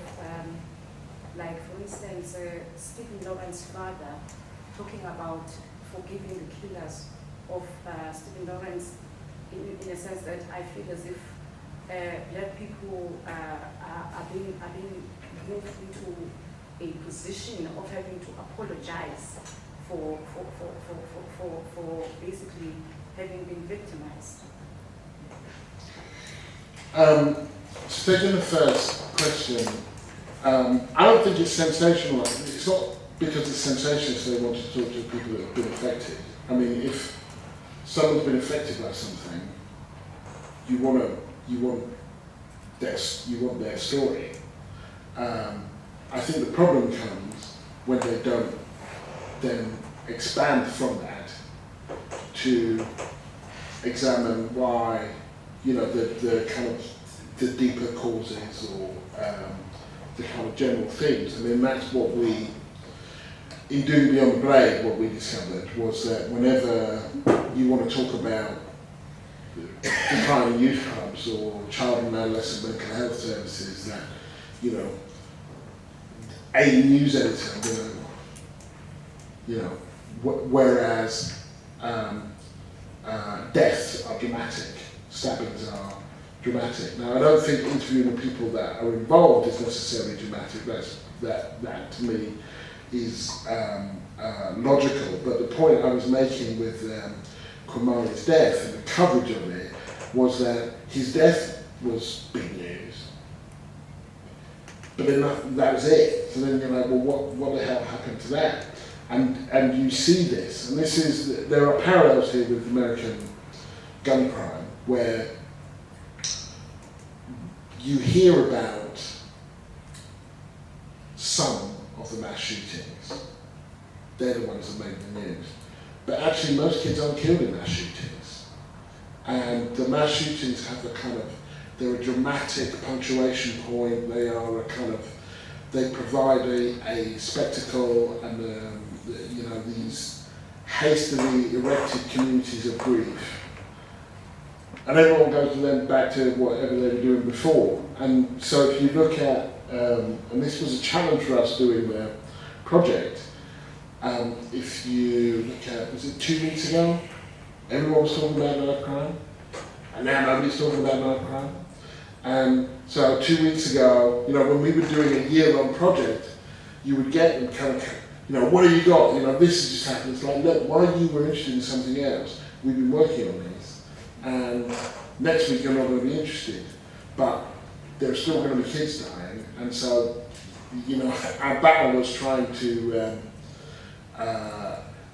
like for instance, Stephen Lawrence's father talking about forgiving the killers of Stephen Lawrence in a sense that I feel as if black people are being moved into a position of having to apologize for basically having been victimized. Taking the first question, I don't think it's sensational. It's not because it's sensationalist they want to talk to people that have been affected. I mean, if someone's been affected by something, you want their story. I think the problem comes when they don't then expand from that to examine why, you know, the kind of the deeper causes or the kind of general themes. I mean, that's what we, in doing Beyond the Blade, what we discovered was that whenever you want to talk about declining youth clubs or child and adolescent mental health services, that, you know, a news editor will, you know, whereas deaths are dramatic, stabbings are dramatic. Now, I don't think interviewing the people that are involved is necessarily dramatic. That to me is logical. But the point I was making with Kwamari's death and the coverage of it was that his death was big news. But then that was it. So then you're like, well, what the hell happened to that? And you see this, and there are parallels here with American gun crime, where you hear about some of the mass shootings. They're the ones that make the news. But actually most kids aren't killed in mass shootings. And the mass shootings have a kind of, they're a dramatic punctuation point. They are a kind of, they provide a spectacle and these hastily erected communities of grief. And everyone goes then back to whatever they were doing before. And so if you look at, and this was a challenge for us doing the project, if you look at, was it 2 weeks ago? Everyone was talking about knife crime, and now nobody's talking about knife crime. And so 2 weeks ago, when we were doing a year-long project, you would get them kind of, what have you got? This has just happened. It's like, look, while you were interested in something else, we've been working on this, and next week you're not going to be interested, but there's still going to be kids dying, and so, our battle was trying to,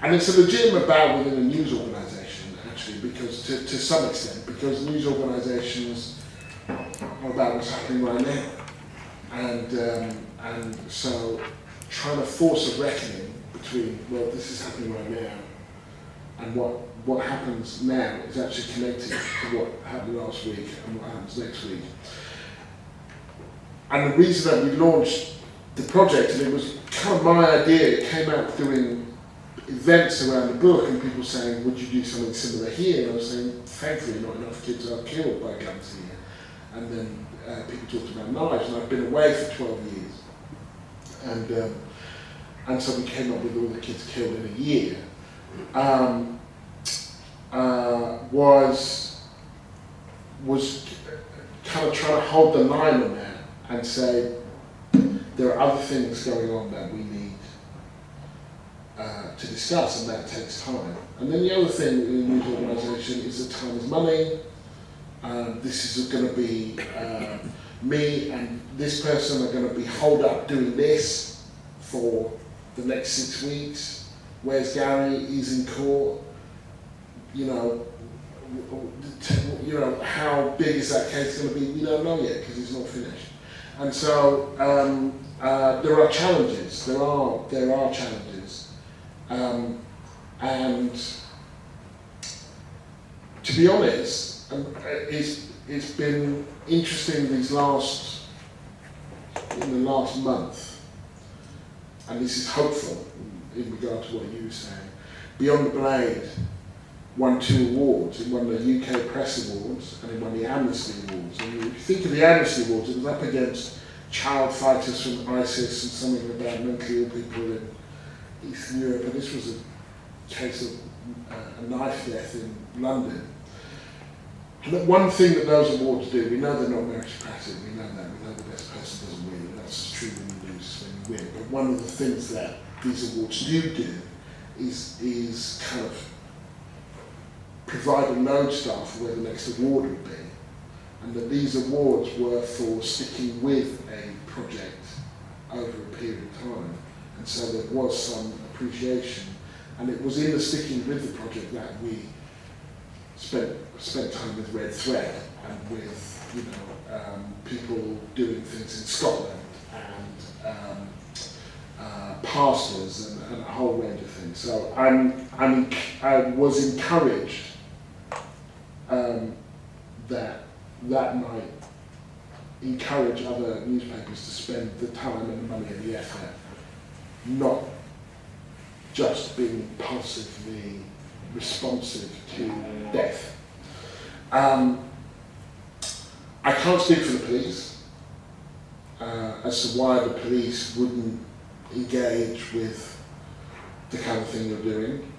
and it's a legitimate battle within a news organisation, actually, because to some extent, because news organisations are about what's happening right now, and so trying to force a reckoning between, well, this is happening right now, and what happens now is actually connected to what happened last week and what happens next week. And the reason that we launched the project, and it was kind of my idea, it came out doing events around the book and people saying, would you do something similar here? And I was saying, thankfully not enough kids are killed by guns here. And then people talked about knives, and I've been away for 12 years. And so we came up with all the kids killed in a year. Was kind of trying to hold the line on that and say, there are other things going on that we need to discuss, and that takes time. And then the other thing in a news organisation is that time is money. This is going to be me and this person are going to be holed up doing this for the next 6 weeks. Where's Gary? He's in court. How big is that case going to be? We don't know yet because it's not finished. And so there are challenges. There are challenges, and to be honest, it's been interesting in the last month, and this is hopeful in regard to what you were saying. Beyond the Blade won 2 awards. It won the UK Press Awards and it won the Amnesty Awards. And if you think of the Amnesty Awards, it was up against child fighters from ISIS and something about mentally ill people in Eastern Europe. And this was a case of a knife death in London. And one thing that those awards do, we know they're not meritocratic, we know that, we know the best person doesn't win, and that's true when you lose, when you win. But one of the things that these awards do is kind of provide a lodestar for where the next award would be. And that these awards were for sticking with a project over a period of time. And so there was some appreciation. And it was in the sticking with the project that we spent time with Red Thread and with people doing things in Scotland and pastors and a whole range of things. So I was encouraged that might encourage other newspapers to spend the time and the money and the effort, not just being passively responsive to death. I can't speak for the police as to why the police wouldn't engage with the kind of thing you're doing.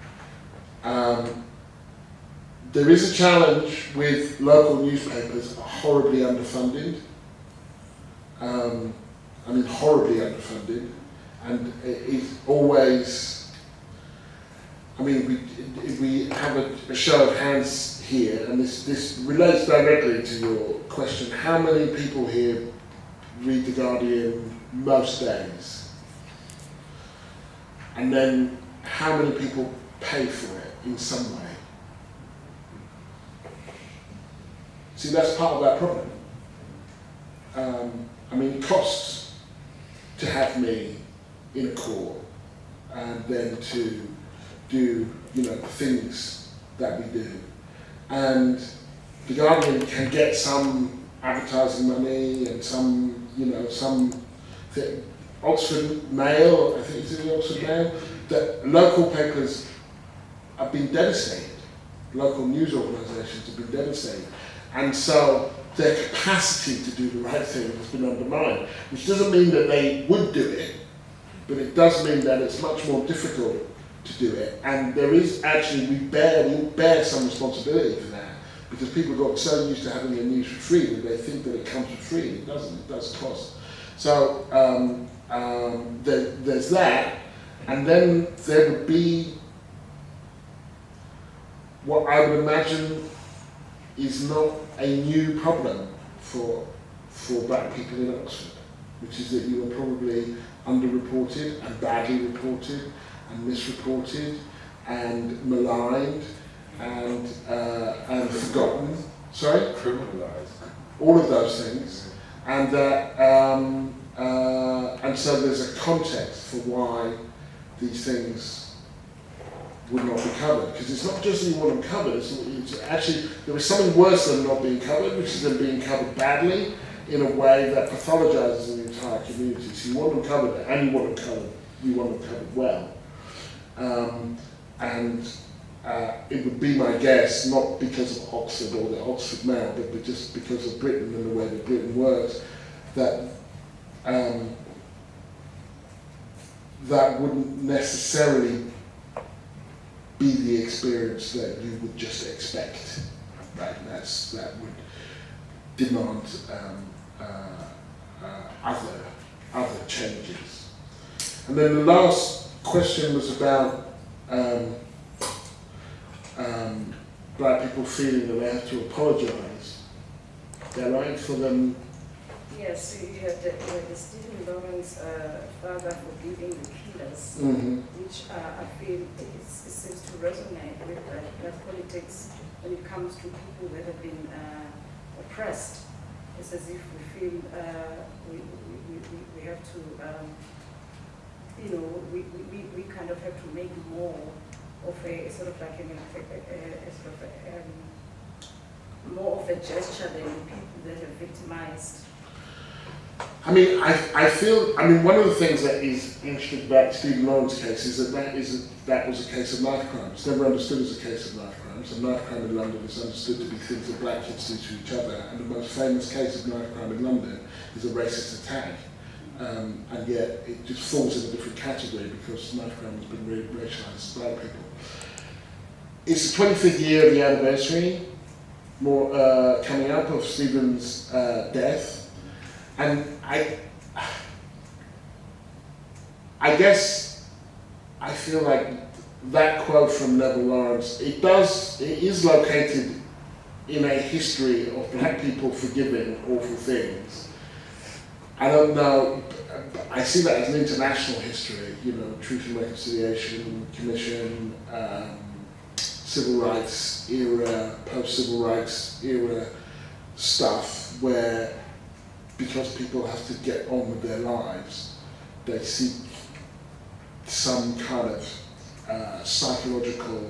There is a challenge with local newspapers horribly underfunded. Horribly underfunded, and it's always. We have a show of hands here, and this relates directly to your question. How many people here read The Guardian most days? And then how many people pay for it in some way? See, that's part of that problem. It costs to have me in a court and then to do, the things that we do. And The Guardian can get some advertising money and some, Oxford Mail, I think it's in the Oxford Mail, that local papers have been devastated. Local news organisations have been devastated. And so their capacity to do the right thing has been undermined, which doesn't mean that they would do it, but it does mean that it's much more difficult to do it. And there is actually, we bear some responsibility for that, because people got so used to having their news for free that they think that it comes for free. It doesn't, it does cost. So there's that, and then there would be what I would imagine is not a new problem for black people in Oxford, which is that you are probably underreported and badly reported and misreported and maligned and forgotten. Sorry? Criminalised. All of those things. And that and so there's a context for why these things would not be covered, because it's not just that you want them covered, it's actually, there is something worse than not being covered, which is them being covered badly in a way that pathologizes the entire community. So you want them covered, and you want them covered well. It would be my guess, not because of Oxford or the Oxford Mail, but just because of Britain and the way that Britain works, that that wouldn't necessarily be the experience that you would just expect, right? That would demand other changes. And then the last question was about black people feeling that they have to apologise. They're right for them. Yes, so you have the Stephen Lawrence father forgiving the killers, which I feel it seems to resonate with black politics when it comes to people that have been oppressed. It's as if we feel we have to, we kind of have to make more of a sort of like more of a gesture than people that are victimized. I mean, I feel, one of the things that is interesting about Stephen Lawrence's case is that was a case of knife crime. It's never understood as a case of knife crimes. A knife crime in London is understood to be things that black kids do to each other, and the most famous case of knife crime in London is a racist attack. And yet it just falls in a different category because knife crime has been really racialized to black people. It's the 25th year of the anniversary coming up of Stephen's death. And I guess I feel like that quote from Neville Lawrence, it is located in a history of black people forgiving awful things. I don't know, I see that as an international history, Truth and Reconciliation Commission, civil rights era, post-civil rights era stuff where because people have to get on with their lives, they seek some kind of psychological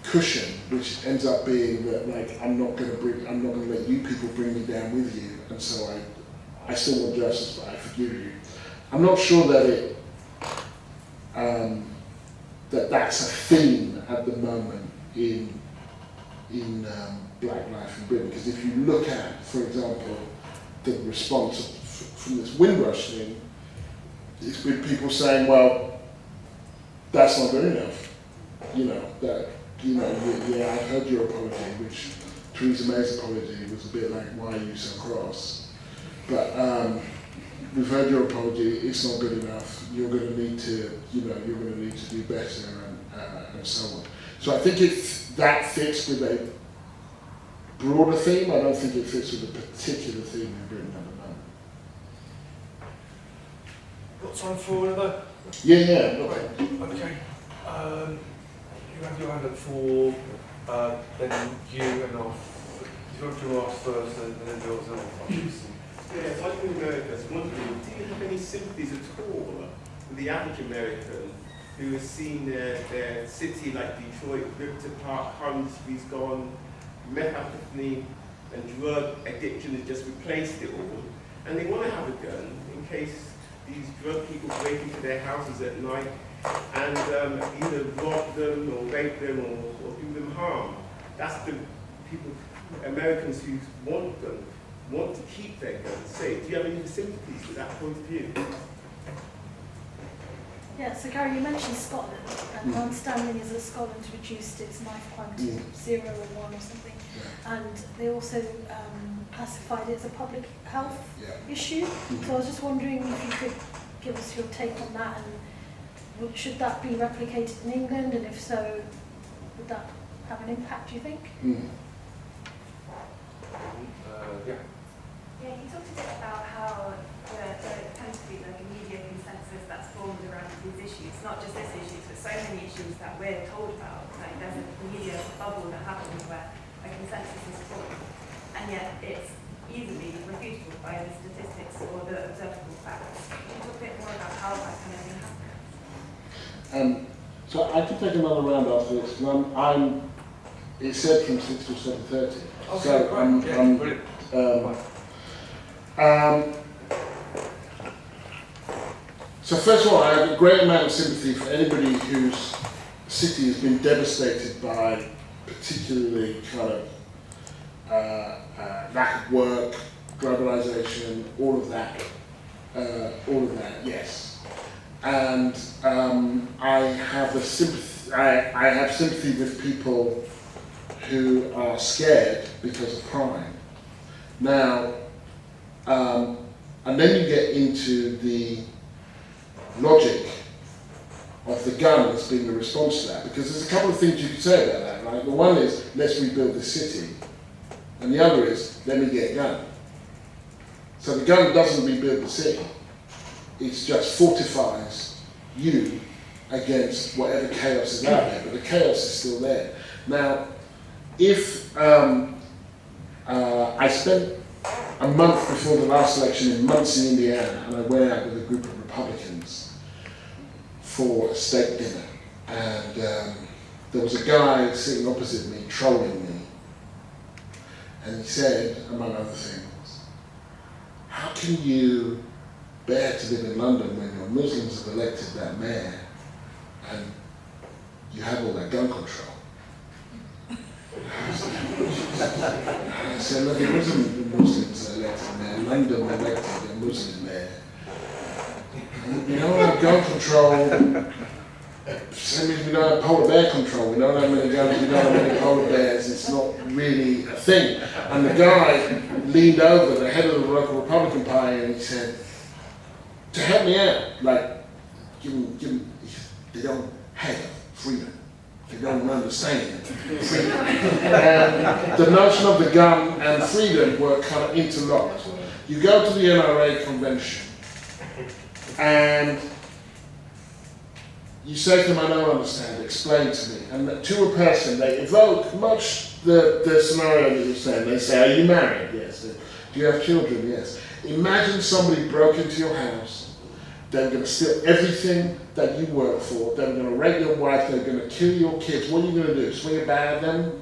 cushion, which ends up being that, like, I'm not going to let you people bring me down with you, and so I still want justice, but I forgive you. I'm not sure that that's a theme at the moment in black life in Britain, because if you look at, for example, the response from this Windrush thing, it's been people saying, well, that's not good enough. Yeah, I've heard your apology, which Theresa May's apology was a bit like, why are you so cross? But we've heard your apology, it's not good enough, you're going to need to, do better, and so on. So I think that fits with a broader theme. I don't think it fits with a particular theme in Britain at the moment. Got time for another? Yeah. Okay. You have your hand up for then you and off. You want to ask first and then yours and Yes, I live in America. I was wondering, do you have any sympathies at all with the average American who has seen their city like Detroit ripped apart, currency's gone, methamphetamine and drug addiction has just replaced it all, and they want to have a gun in case these drug people break into their houses at night and either rob them or rape them or do them harm. That's the people, Americans who want guns, want to keep their guns safe. Do you have any sympathies with that point of view? Yeah, so Gary, you mentioned Scotland, and my understanding is that Scotland's reduced its knife crime to 0 or 1 or something, and they also classified it as a public health issue. So I was just wondering if you could give us your take on that, and should that be replicated in England, and if so, would that have an impact, do you think? Yeah, you talked a bit about how there tends to be like a media consensus that's formed around these issues, not just this issue, but so many issues that we're told about. Like there's a media bubble that happens where a consensus is formed, and yet it's easily refutable by the statistics or the observable facts. Could you talk a bit more about how that kind of thing happens? So I could take another round after this. It's said from 6 to 7:30. Okay, So great. Yeah, brilliant. So first of all, I have a great amount of sympathy for anybody whose city has been devastated by particularly kind of lack of work, globalization, all of that, yes. And I have sympathy with people who are scared because of crime. Now, and then you get into the logic of the gun as being the response to that, because there's a couple of things you could say about that, right? The one is, let's rebuild the city, and the other is, let me get a gun. So the gun doesn't rebuild the city, it just fortifies you against whatever chaos is out there, but the chaos is still there. Now, if I spent a month before the last election in Muncie, Indiana, and I went out with a group of Republicans for a steak dinner, and there was a guy sitting opposite me trolling me, and he said, among other things, how can you bear to live in London when your Muslims have elected that mayor and you have all that gun control? I said, look, it wasn't the Muslims that elected the mayor, London elected a Muslim mayor. We don't have gun control, same as we don't have polar bear control. We don't have many guns, we don't have many polar bears, it's not really a thing. And the guy leaned over, the head of the local Republican Party, and he said, to help me out, like, give them, they don't have freedom. They don't understand freedom. And the notion of the gun and freedom were kind of interlocked. You go to the NRA convention, and you say to them, I don't understand, explain to me. And to a person, they evoke much the scenario that you're saying. They say, are you married? Yes. Do you have children? Yes. Imagine somebody broke into your house. They're going to steal everything that you work for. They're going to rape your wife. They're going to kill your kids. What are you going to do? Swing a bat at them?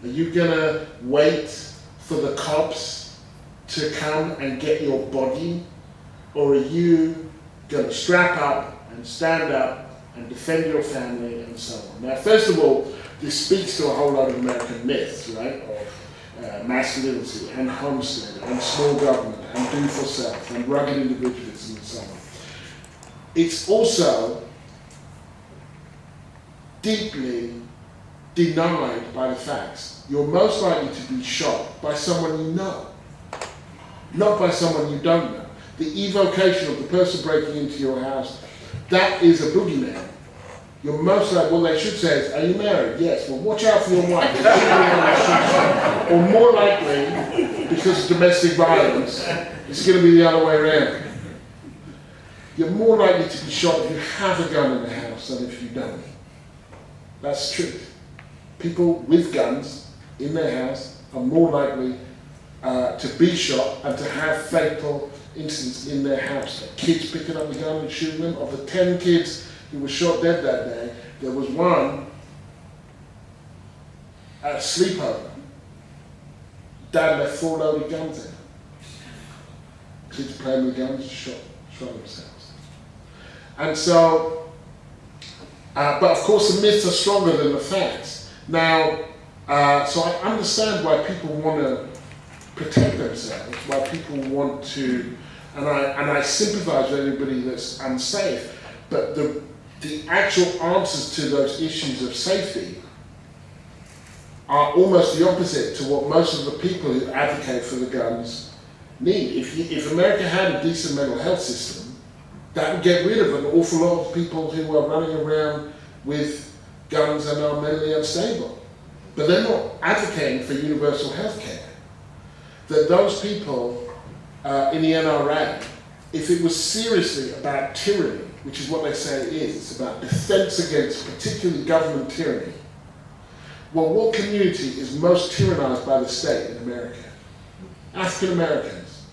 Are you going to wait for the cops to come and get your body? Or are you going to strap up and stand up and defend your family and so on? Now, first of all, this speaks to a whole lot of American myths, right? Of masculinity and homestead and small government and do for self and rugged individualism and so on. It's also deeply denied by the facts. You're most likely to be shot by someone you know, not by someone you don't know. The evocation of the person breaking into your house, that is a boogeyman. You're most likely, what they should say is, are you married? Yes. Well, watch out for your wife. Or more likely, because of domestic violence, it's going to be the other way around. You're more likely to be shot if you have a gun in the house than if you don't. That's true. People with guns in their house are more likely to be shot and to have fatal incidents in their house. Kids picking up the gun and shooting them. Of the 10 kids who were shot dead that day, there was one at a sleepover dad left 4 loaded guns there. Kids playing with guns, shot themselves. And so, but of course the myths are stronger than the facts. Now, so I understand why people want to protect themselves, why people want to, and I sympathise with anybody that's unsafe, but the actual answers to those issues of safety are almost the opposite to what most of the people who advocate for the guns need. If America had a decent mental health system, that would get rid of an awful lot of people who are running around with guns and are mentally unstable. But they're not advocating for universal health care. That those people in the NRA, if it was seriously about tyranny, which is what they say it is, it's about defense against particularly government tyranny. Well, what community is most tyrannized by the state in America? African Americans,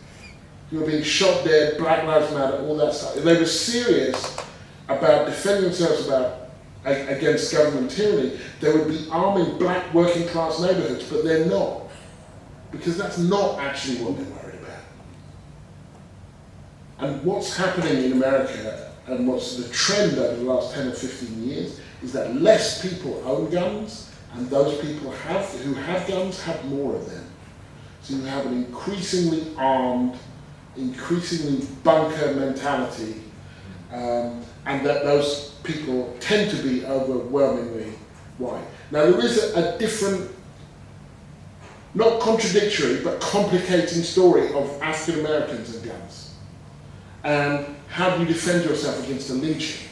who are being shot dead, Black Lives Matter, all that stuff. If they were serious about defending themselves against government tyranny, they would be arming black working class neighborhoods, but they're not. Because that's not actually what they're worried about. And what's happening in America, and what's the trend over the last 10 or 15 years, is that less people own guns, and those people who have guns have more of them. So you have an increasingly armed, increasingly bunker mentality, and that those people tend to be overwhelmingly white. Now there is a different, not contradictory, but complicating story of African Americans and guns. And how do you defend yourself against a lynching?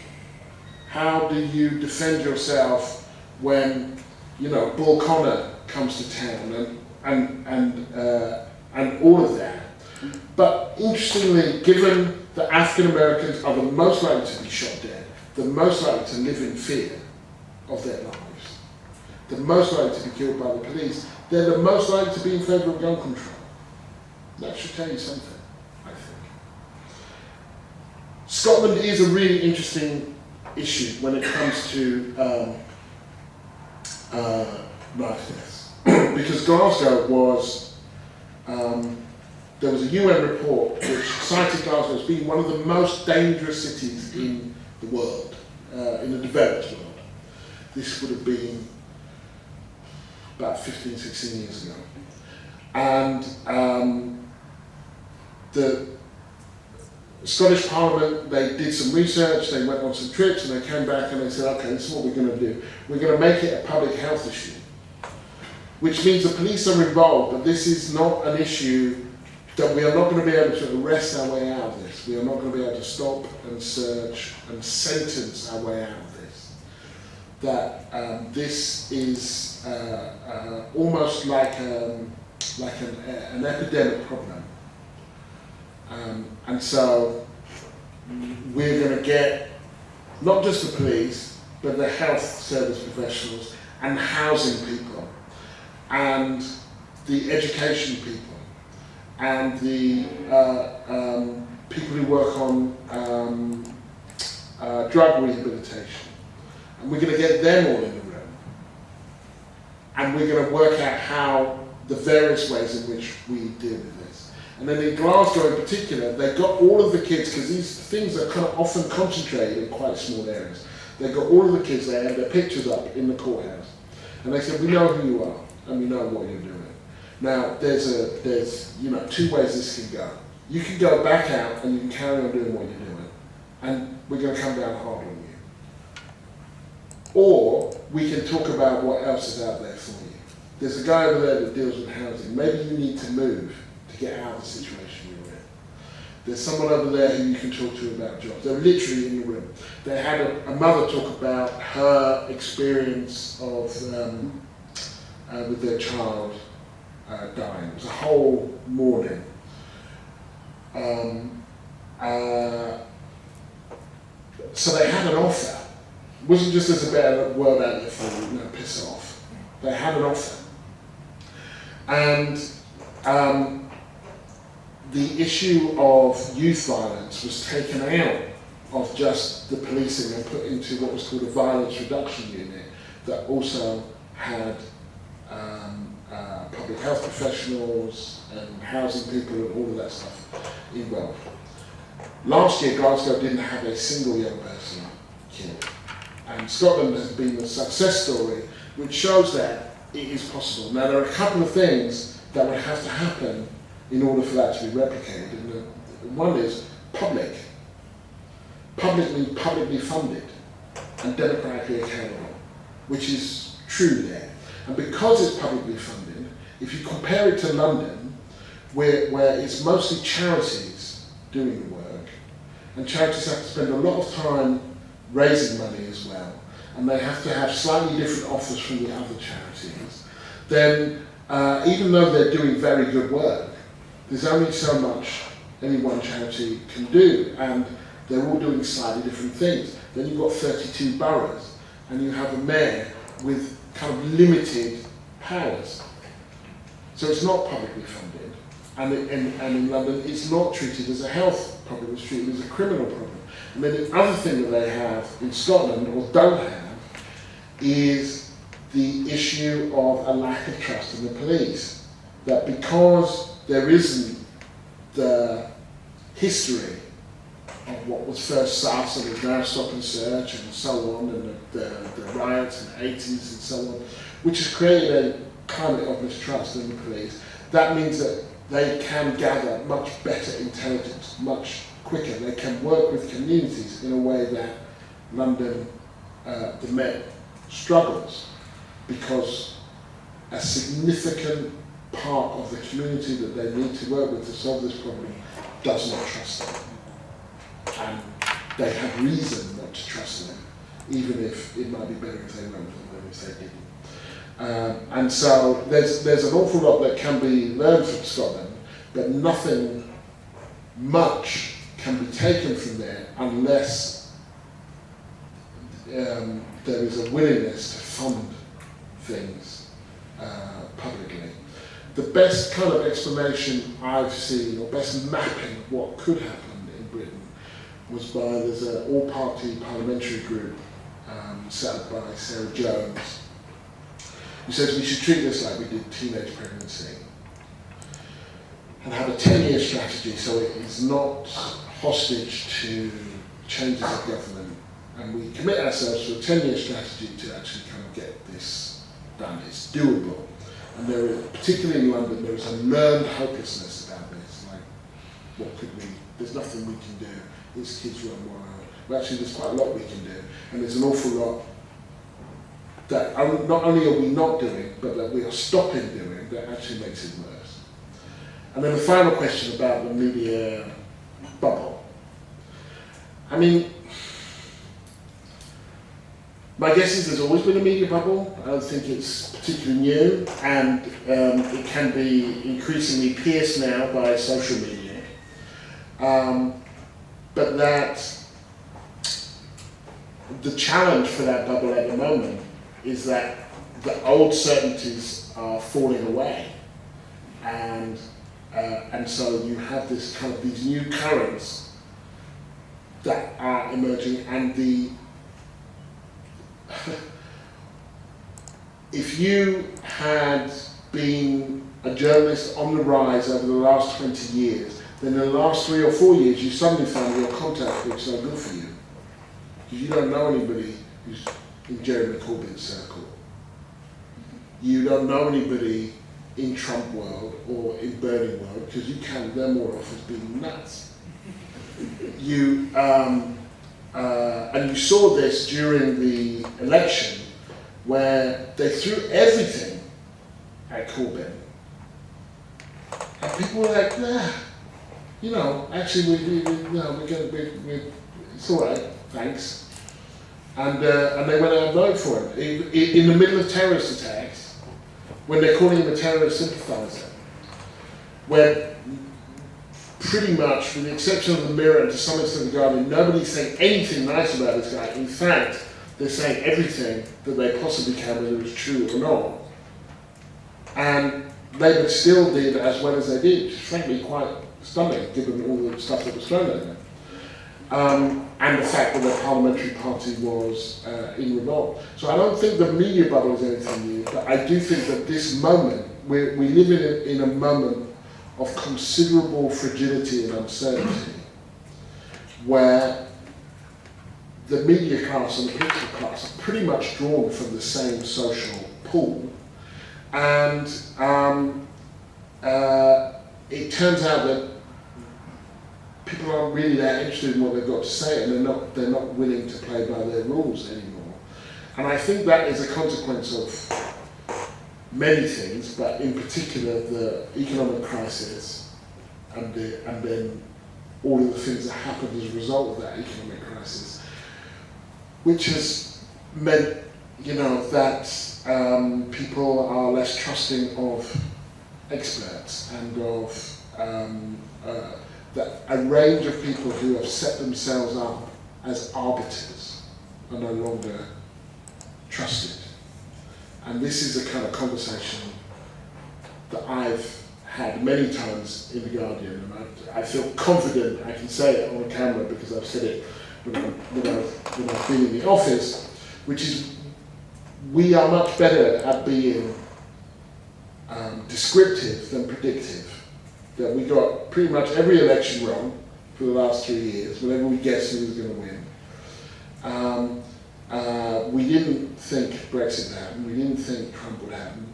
How do you defend yourself when, Bull Connor comes to town and all of that? But interestingly, given that African Americans are the most likely to be shot dead, the most likely to live in fear of their lives, the most likely to be killed by the police, they're the most likely to be in favour of gun control. That should tell you something, I think. Scotland is a really interesting issue when it comes to knife deaths. Because Glasgow was, there was a UN report which cited Glasgow as being one of the most dangerous cities in the world, in the developed world. This would have been about 15, 16 years ago. And the Scottish Parliament, they did some research, they went on some trips, and they came back and they said, okay, this is what we're going to do. We're going to make it a public health issue, which means the police are involved, but this is not an issue that we are not going to be able to arrest our way out of this. We are not going to be able to stop and search and sentence our way out of this. That this is almost like an epidemic problem. And so we're going to get not just the police, but the health service professionals and housing people and the education people and the people who work on drug rehabilitation. And we're going to get them all in the room. And we're going to work out how the various ways in which we deal with this. And then in Glasgow in particular, they got all of the kids, because these things are kind of often concentrated in quite small areas. They got all of the kids, they had their pictures up in the courthouse. And they said, we know who you are, and we know what you're doing. Now, there's two ways this can go. You can go back out and you can carry on doing what you're doing, and we're going to come down hard on you. Or we can talk about what else is out there for you. There's a guy over there that deals with housing. Maybe you need to move to get out of the situation you're in. There's someone over there who you can talk to about jobs. They're literally in the room. They had a mother talk about her experience of with their child dying. It was a whole morning. So they had an offer. It wasn't just as a bad word out there for piss off. They had an offer. And the issue of youth violence was taken out of just the policing and put into what was called a violence reduction unit that also had public health professionals and housing people and all of that stuff involved. Last year, Glasgow didn't have a single young person killed. And Scotland has been a success story which shows that it is possible. Now, there are a couple of things that would have to happen in order for that to be replicated. And one is public. Public means publicly funded and democratically accountable, which is true there. And because it's publicly funded, if you compare it to London, where it's mostly charities doing the work, and charities have to spend a lot of time raising money as well, and they have to have slightly different offers from the other charities, then even though they're doing very good work, there's only so much any one charity can do, and they're all doing slightly different things. Then you've got 32 boroughs, and you have a mayor with kind of limited powers. So it's not publicly funded, and in London it's not treated as a health problem, it's treated as a criminal problem. And then the other thing that they have in Scotland, or don't have, is the issue of a lack of trust in the police. That because there isn't the history of what was first SARS and is now Stop and Search and so on, and the riots in the 80s and so on, which has created a climate of mistrust in the police, that means that they can gather much better intelligence, much quicker. They can work with communities in a way that London, the Met, struggles, because a significant part of the community that they need to work with to solve this problem does not trust them. And they have reason not to trust them, even if it might be better if they went with them if they didn't. And so there's an awful lot that can be learned from Scotland, but nothing much can be taken from there unless there is a willingness to fund things publicly. The best kind of explanation I've seen, or best mapping of what could happen in Britain, was there's an all-party parliamentary group set up by Sarah Jones, who says we should treat this like we did teenage pregnancy and have a 10-year strategy so it is not hostage to changes of government, and we commit ourselves to a 10-year strategy to actually kind of get this done. It's doable. And there is, particularly in London, there is a learned hopelessness about this. Like, what could we, there's nothing we can do. These kids run wild. Well, actually, there's quite a lot we can do. And there's an awful lot that not only are we not doing, but that we are stopping doing, that actually makes it worse. And then the final question about the media bubble. I mean, my guess is there's always been a media bubble. I don't think it's particularly new, and it can be increasingly pierced now by social media. But that the challenge for that bubble at the moment is that the old certainties are falling away, and so you have this kind of these new currents that are emerging, and if you had been a journalist on the rise over the last 20 years, then in the last 3 or 4 years you suddenly found your contact book's no good for you. Because you don't know anybody who's in Jeremy Corbyn's circle. You don't know anybody in Trump world or in Bernie world, because you count them all off as being nuts. And you saw this during the election, where they threw everything at Corbyn. And people were like, nah, you know, actually it's all right, thanks. And they went out and voted for him. In the middle of terrorist attacks, when they're calling him a terrorist sympathiser, where pretty much, with the exception of the Mirror and to some extent the Guardian, nobody's saying anything nice about this guy. In fact, they're saying everything that they possibly can, whether it's true or not. And Labour still did as well as they did, which is frankly quite stunning, given all the stuff that was thrown at them. And the fact that the parliamentary party was in revolt. So I don't think the media bubble is anything new, but I do think that this moment we live in a moment of considerable fragility and uncertainty, where the media class and the political class are pretty much drawn from the same social pool, and it turns out that people aren't really that interested in what they've got to say, and they're not willing to play by their rules anymore. And I think that is a consequence of many things, but in particular the economic crisis, and then all of the things that happened as a result of that economic crisis, which has meant, that people are less trusting of experts, and of that a range of people who have set themselves up as arbiters are no longer trusted. And this is the kind of conversation that I've had many times in The Guardian, and I feel confident I can say it on camera because I've said it when I've been in the office, which is we are much better at being descriptive than predictive. That we got pretty much every election wrong for the last 3 years, whenever we guessed who was going to win. We didn't think Brexit would happen, we didn't think Trump would happen.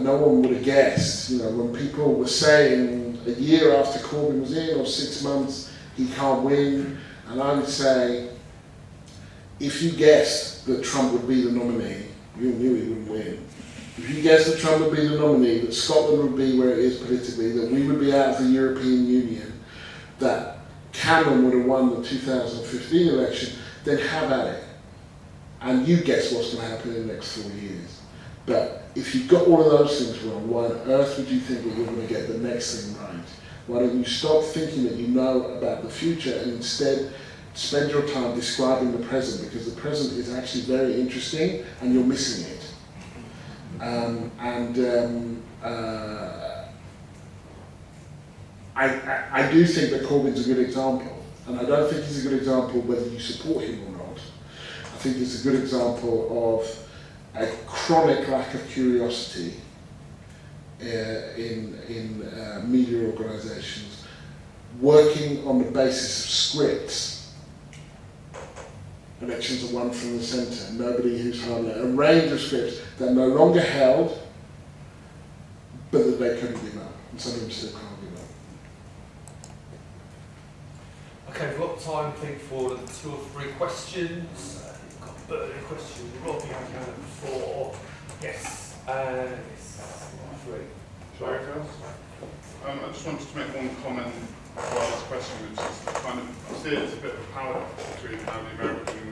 No one would have guessed, when people were saying a year after Corbyn was in, or 6 months, he can't win, and I would say, if you guessed that Trump would be the nominee, you knew he wouldn't win. If you guessed that Trump would be the nominee, that Scotland would be where it is politically, that we would be out of the European Union, that Cameron would have won the 2015 election, then have at it. And you guess what's going to happen in the next 4 years. But if you've got all of those things wrong, why on earth would you think that you're going to get the next thing right? Why don't you stop thinking that you know about the future and instead spend your time describing the present, because the present is actually very interesting and you're missing it. I do think that Corbyn's a good example, and I don't think he's a good example whether you support him or not. I think it's a good example of a chronic lack of curiosity in media organisations, working on the basis of scripts. Elections are won from the centre, nobody who's hardly, a range of scripts that no longer held, but that they couldn't give up, and some of them still can't give up. Okay, we've got time, I think, for 2 or 3 questions. We've got a burning question. Rob, you have your hand up 4. Yes. Yes. 3. Shall I go first? I just wanted to make one comment about this question, which is kind of, I see it as a bit of a parallel between how the Americans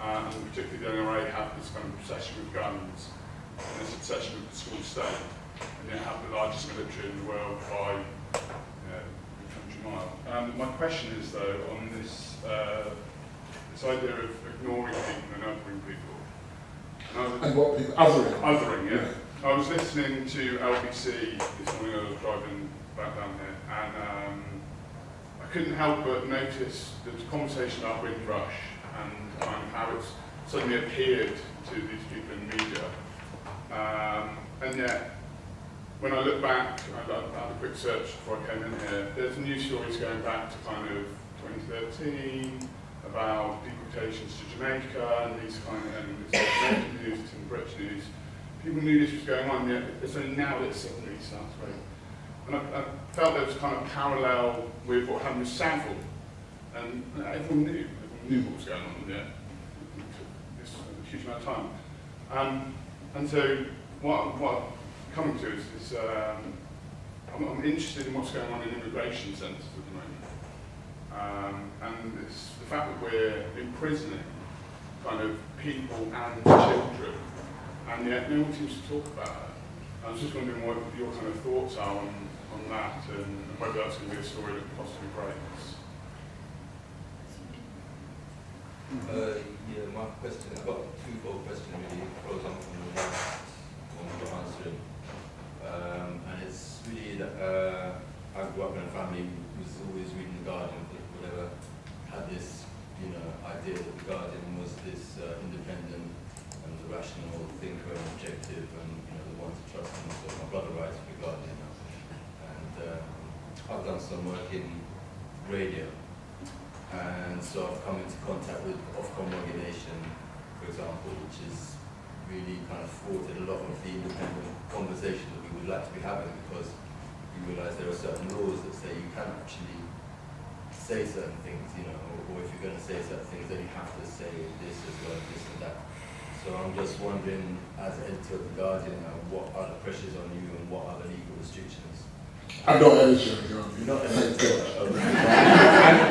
and particularly the NRA have this kind of obsession with guns and this obsession with the school state, and yet have the largest military in the world by a country mile. My question is though on this this idea of ignoring people and othering people. And what people, othering? Othering, yeah. I was listening to LBC this morning. I was driving back down here, and I couldn't help but notice the conversation about Windrush and kind of how it's suddenly appeared to these people in the media. And yet, when I look back, I had a quick search before I came in here, there's news stories going back to kind of 2013 about deportations to Jamaica and these kind of, and it's Jamaican news, it's in the British news. People knew this was going on, yet it's only now that it suddenly starts going. And I felt there was kind of parallel with what happened with Savile, and everyone knew what was going on there. This a huge amount of time. And so what I'm coming to is I'm interested in what's going on in immigration centres at the moment. And it's the fact that we're imprisoning kind of people and children, and yet no one seems to talk about it. I was just wondering what your kind of thoughts are on that, and whether that's going to be a story that possibly breaks. Yeah, my question, I've got a twofold question really, pros on from the last one you're answering. And it's really that I grew up in a family who was always reading The Guardian, whatever, had this, idea that The Guardian was this independent and the rational thinker and objective, and the one to trust. And so my brother writes for The Guardian, and I've done some work in radio, and so I've come into contact with Ofcom regulation, for example, which is really kind of thwarted a lot of the independent conversation that we would like to be having, because we realise there are certain laws that say you can actually say certain things, or if you're going to say certain things, then you have to say this as well, this and that. So I'm just wondering, as editor of The Guardian, what are the pressures on you and what are the legal restrictions? I'm not editor of The Guardian. You're not Thank editor? God.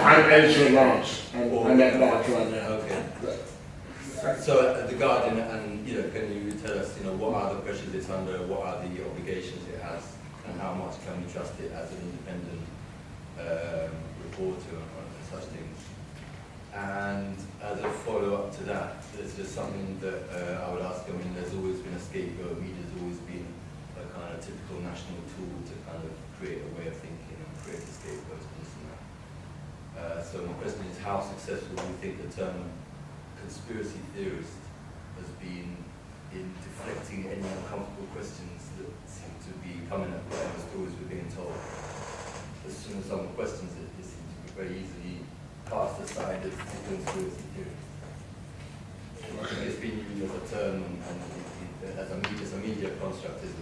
I'm editor at large. I'm at large right now. Okay. So The Guardian, and can you tell us, what are the pressures it's under, what are the obligations it has, and how much can we trust it as an independent reporter and such things? And as a follow-up to that, there's just something that I would ask. I mean, there's always been a scapegoat. Media's always been a kind of typical national tool to kind of create a way of thinking and create a scapegoat and this and that. So my question is, how successful do you think the term conspiracy theorist has been in deflecting any uncomfortable questions that seem to be coming at whatever stories we're being told? As soon as someone questions it, it seems to be very easily cast aside as conspiracy theory. Okay. It's been used as a term and as a media construct, isn't it?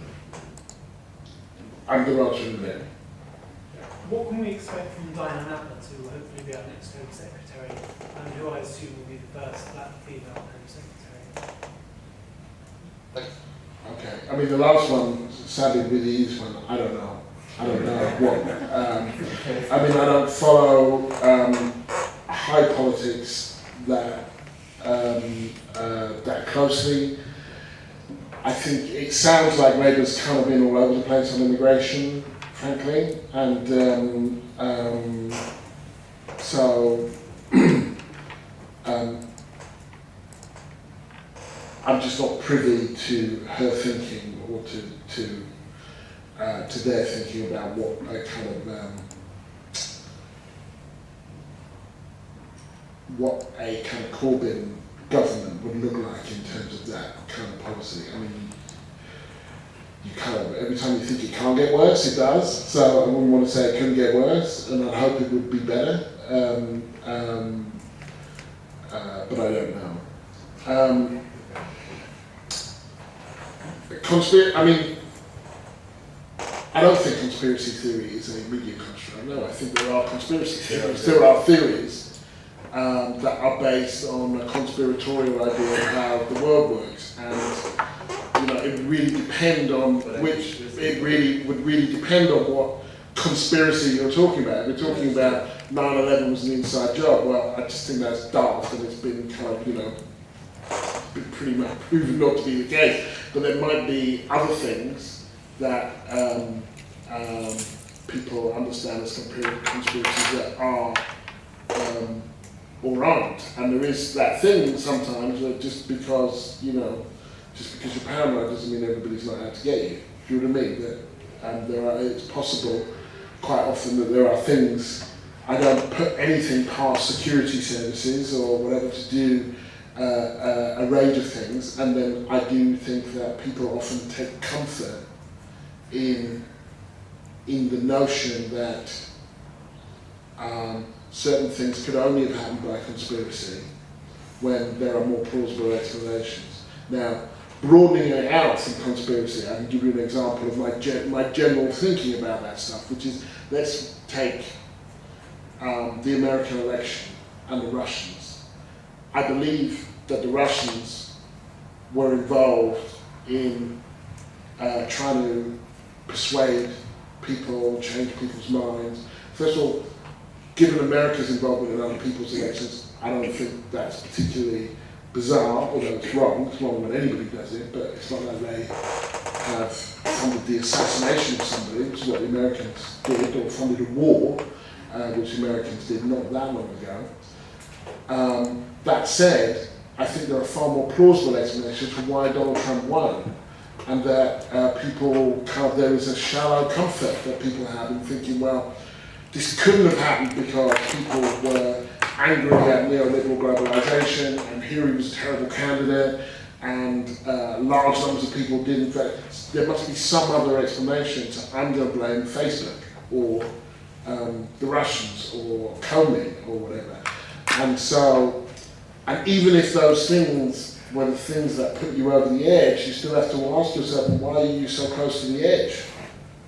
I'm the answer in there. What can we expect from Diana Napper to hopefully be our next Home Secretary, and who I assume will be the first black female Home Secretary? Okay. I mean, the last one sounded really easy one. I don't know what. I mean, I don't follow high politics that closely. I think it sounds like Labour's kind of been all over the place on immigration, frankly, and so I'm just not privy to her thinking or to their thinking about what a kind of Corbyn government would look like in terms of that kind of policy. I mean, you kind of, every time you think it can't get worse, it does. So I wouldn't want to say it couldn't get worse, and I hope it would be better. But I don't know. I mean, I don't think conspiracy theory is a media construct. No, I think there are conspiracy theories. There are theories that are based on a conspiratorial idea of how the world works, and it would really depend on would really depend on what conspiracy you're talking about. If we're talking about 9/11 was an inside job, well, I just think that's daft, and it's been kind of been pretty much proven not to be the case. But there might be other things that people understand as conspiracies that are or aren't. And there is that thing sometimes that just because you're paranoid doesn't mean everybody's not out to get you. Do you know what I mean? That it's possible quite often that there are things. I don't put anything past security services or whatever to do a range of things, and then I do think that people often take comfort in the notion that certain things could only have happened by conspiracy when there are more plausible explanations. Now, broadening it out from conspiracy, I can give you an example of my general thinking about that stuff, which is, let's take the American election and the Russians. I believe that the Russians were involved in trying to persuade people, change people's minds. First of all, given America's involvement in other people's elections, I don't think that's particularly bizarre, although it's wrong. It's wrong when anybody does it, but it's not like they have funded the assassination of somebody, which is what the Americans did, or funded a war, which the Americans did not that long ago. That said, I think there are far more plausible explanations for why Donald Trump won, and that there is a shallow comfort that people have in thinking, well, this couldn't have happened because people were angry at neoliberal globalization, and here he was a terrible candidate, and large numbers of people didn't vote. There must be some other explanation, so I'm going to blame Facebook or the Russians or Comey or whatever. And so, and even if those things were the things that put you over the edge, you still have to ask yourself, why are you so close to the edge?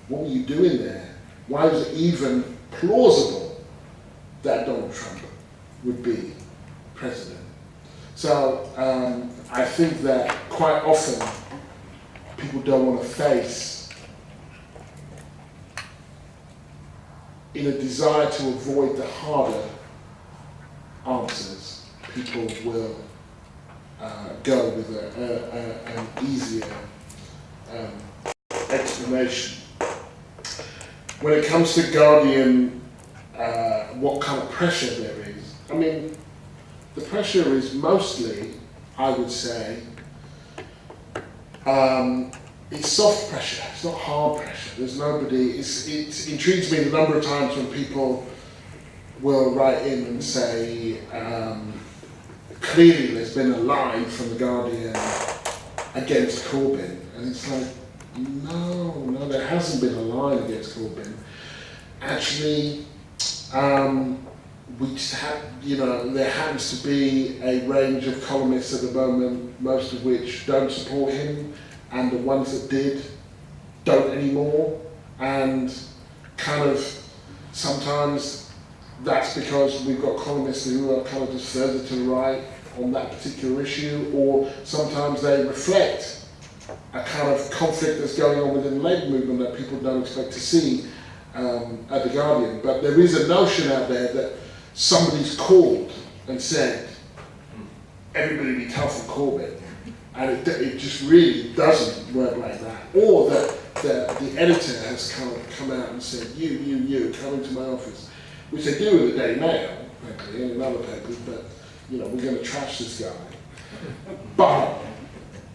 What were you doing there? Why was it even plausible that Donald Trump would be president? So I think that quite often people don't want to face, in a desire to avoid the harder answers, people will go with an easier explanation. When it comes to Guardian, what kind of pressure there is, I mean, the pressure is mostly, I would say, it's soft pressure, it's not hard pressure. There's nobody, it intrigues me the number of times when people will write in and say, clearly there's been a line from the Guardian against Corbyn. And it's like, no, there hasn't been a line against Corbyn. Actually, we just have, there happens to be a range of columnists at the moment, most of which don't support him, and the ones that did don't anymore. And kind of sometimes that's because we've got columnists who are kind of just further to the right on that particular issue, or sometimes they reflect a kind of conflict that's going on within the Labour movement that people don't expect to see at The Guardian. But there is a notion out there that somebody's called and said, everybody be tough on Corbyn. And it just really doesn't work like that. Or that the editor has come out and said, you, come into my office. Which they do in the Daily Mail, frankly, and in other papers, but we're going to trash this guy. But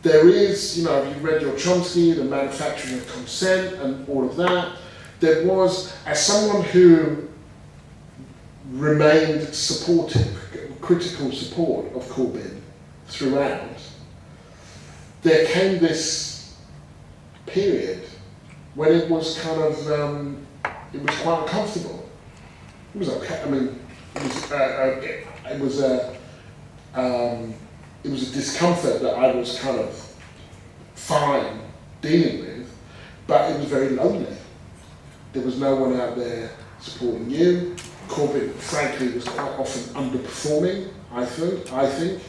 there is, if you've read your Chomsky, the manufacturing of consent and all of that, there was, as someone who remained supportive, critical support of Corbyn throughout, there came this period when it was kind of, it was quite uncomfortable. It was okay. I mean, it was a discomfort that I was kind of fine dealing with, but it was very lonely. There was no one out there supporting you. Corbyn, frankly, was quite often underperforming, I think,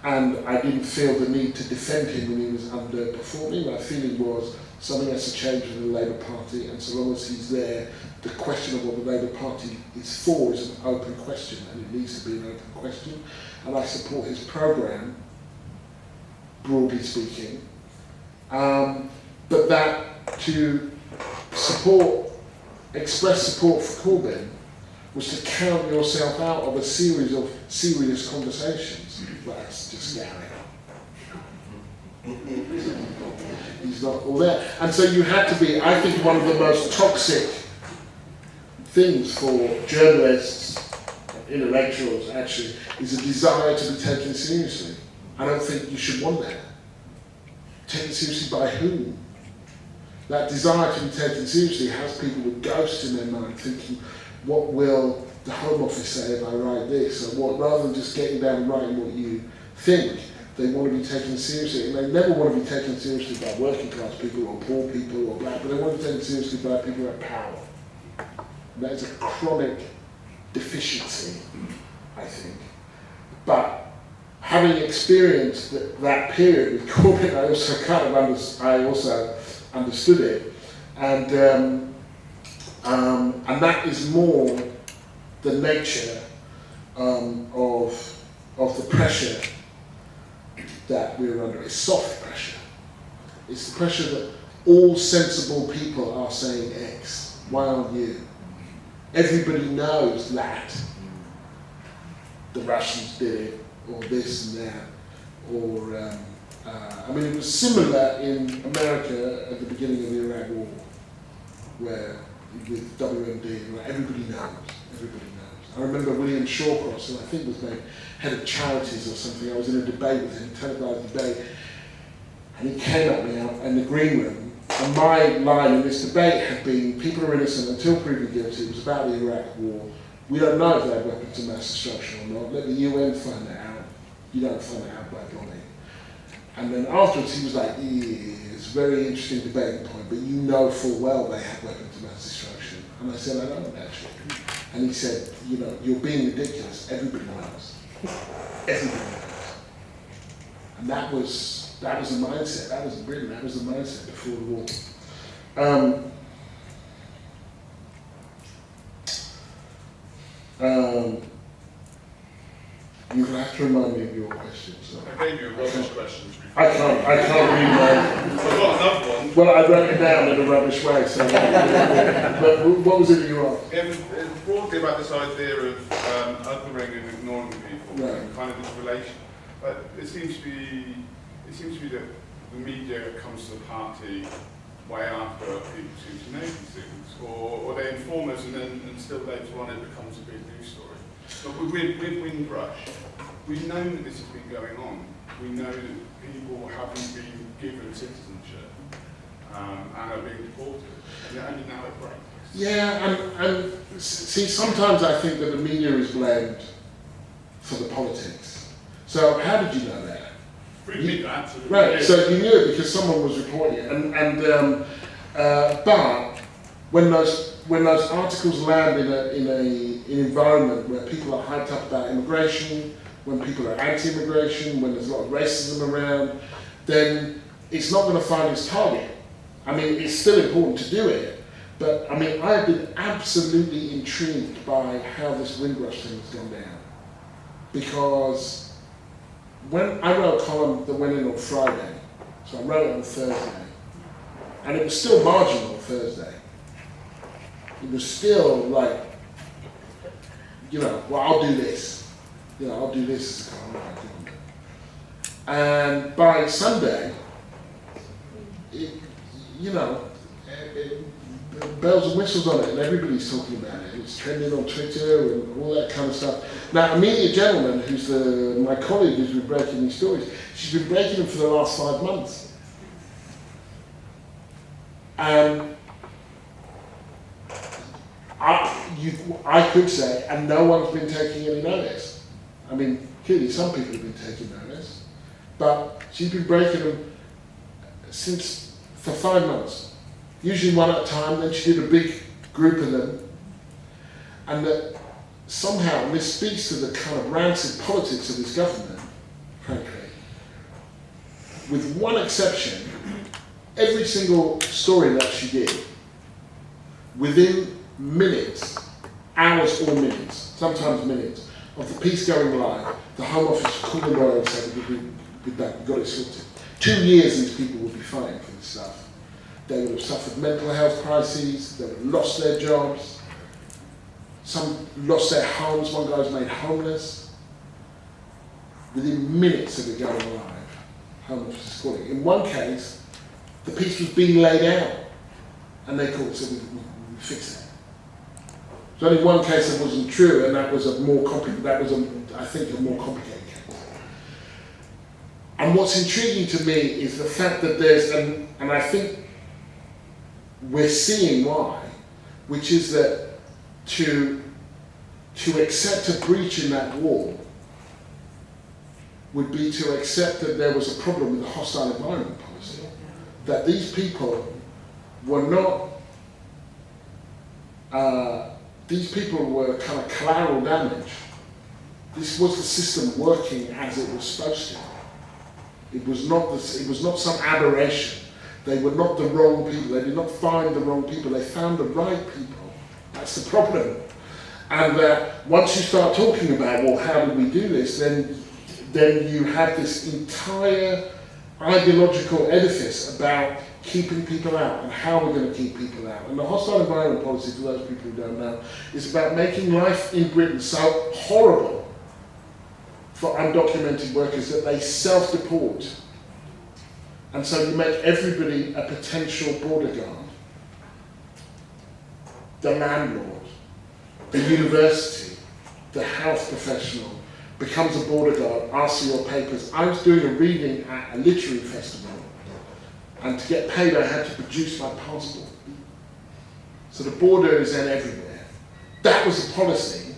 and I didn't feel the need to defend him when he was underperforming. My feeling was something has to change with the Labour Party, and so long as he's there, the question of what the Labour Party is for is an open question, and it needs to be an open question. And I support his programme, broadly speaking, but that to express support for Corbyn was to count yourself out of a series of serious conversations. That's just Gary. He's not all there. And so you had to be, I think, one of the most toxic things for journalists, intellectuals actually, is a desire to be taken seriously. I don't think you should want that. Taken seriously by whom? That desire to be taken seriously has people with ghosts in their mind thinking, what will the Home Office say if I write this? Or what, rather than just getting down and writing what you think, they want to be taken seriously. And they never want to be taken seriously by working class people or poor people or black, but they want to be taken seriously by people who have power. And that is a chronic deficiency, I think. But having experienced that period with Corbyn, I also understood it, and that is more the nature of the pressure that we're under. It's soft pressure. It's the pressure that all sensible people are saying X. Why aren't you? Everybody knows that the Russians did it, or this and that, or it was similar in America at the beginning of the Iraq War, where with WMD, where everybody knows. I remember William Shawcross, who I think was made head of charities or something. I was in a debate with him, a televised debate, And he came at me out in the green room, and my line in this debate had been, people are innocent until proven guilty. It was about the Iraq war. We don't know if they had weapons of mass destruction or not. Let the UN find that out. You don't find it out by bombing. And then afterwards he was like, yeah, it's a very interesting debating point, but you know full well they have weapons of mass destruction. And I said, I don't actually. And he said, you know, you're being ridiculous. Everybody knows. Everybody knows. And that was the mindset. That was brilliant. That was the mindset before the war. You have to remind me of your questions. So. I gave you a rubbish question. I can't read mine. I've got another one. Well, I wrote it down in a rubbish way, so. But what was it that you asked? It was broadly about this idea of othering and ignoring people, Right. and kind of this relation. But it seems to be that the media comes to the party way after people seem to know these things, or they inform us, and still later on it becomes a big news story. But with Windrush, we've known that this has been going on. We know that people haven't been given citizenship and are being deported, and only now it breaks. Yeah, and see, sometimes I think that the media is blamed for the politics. So how did you know that? Right, so you knew it because someone was reporting it, but when those articles land in an environment where people are hyped up about immigration, when people are anti-immigration, when there's a lot of racism around, then it's not going to find its target. I mean, it's still important to do it, but I mean, I've been absolutely intrigued by how this Windrush thing has gone down, because when I wrote a column that went in on Friday, so I wrote it on Thursday, and it was still marginal on Thursday. It was still like, you know, well, I'll do this. You know, I'll do this as a column. And by Sunday, bells and whistles on it, and everybody's talking about it. It's trending on Twitter and all that kind of stuff. Now, Amelia Gentleman, who's my colleague who's been breaking these stories, she's been breaking them for the last 5 months. And I could say, and no one's been taking any notice. I mean, clearly some people have been taking notice, but she's been breaking them for 5 months. Usually one at a time, then she did a big group of them. And that somehow, and this speaks to the kind of rancid politics of this government, frankly, with one exception, every single story that she did, within minutes, hours or minutes, sometimes minutes, of the piece going live, the Home Office called them and said, we've got it sorted. 2 years these people would be fined for this stuff. They would have suffered mental health crises, they would have lost their jobs, some lost their homes, one guy was made homeless. Within minutes of it going live, Home Office is calling. In one case, the piece was being laid out, and they called, so we fixed it. There's only one case that wasn't true, and that was I think, a more complicated case. And what's intriguing to me is the fact that there's, and I think we're seeing why, which is that to accept a breach in that wall would be to accept that there was a problem with the hostile environment policy. That these people were not, these people were kind of collateral damage. This was the system working as it was supposed to. It was not some aberration. They were not the wrong people. They did not find the wrong people. They found the right people. That's the problem. And once you start talking about, well, how did we do this, then you have this entire ideological edifice about keeping people out and how we're going to keep people out. And the hostile environment policy, for those people who don't know, is about making life in Britain so horrible for undocumented workers that they self-deport. And so you make everybody a potential border guard. The landlord, the university, the health professional becomes a border guard, asks for your papers. I was doing a reading at a literary festival And to get paid, I had to produce my passport. So the border is then everywhere. That was the policy.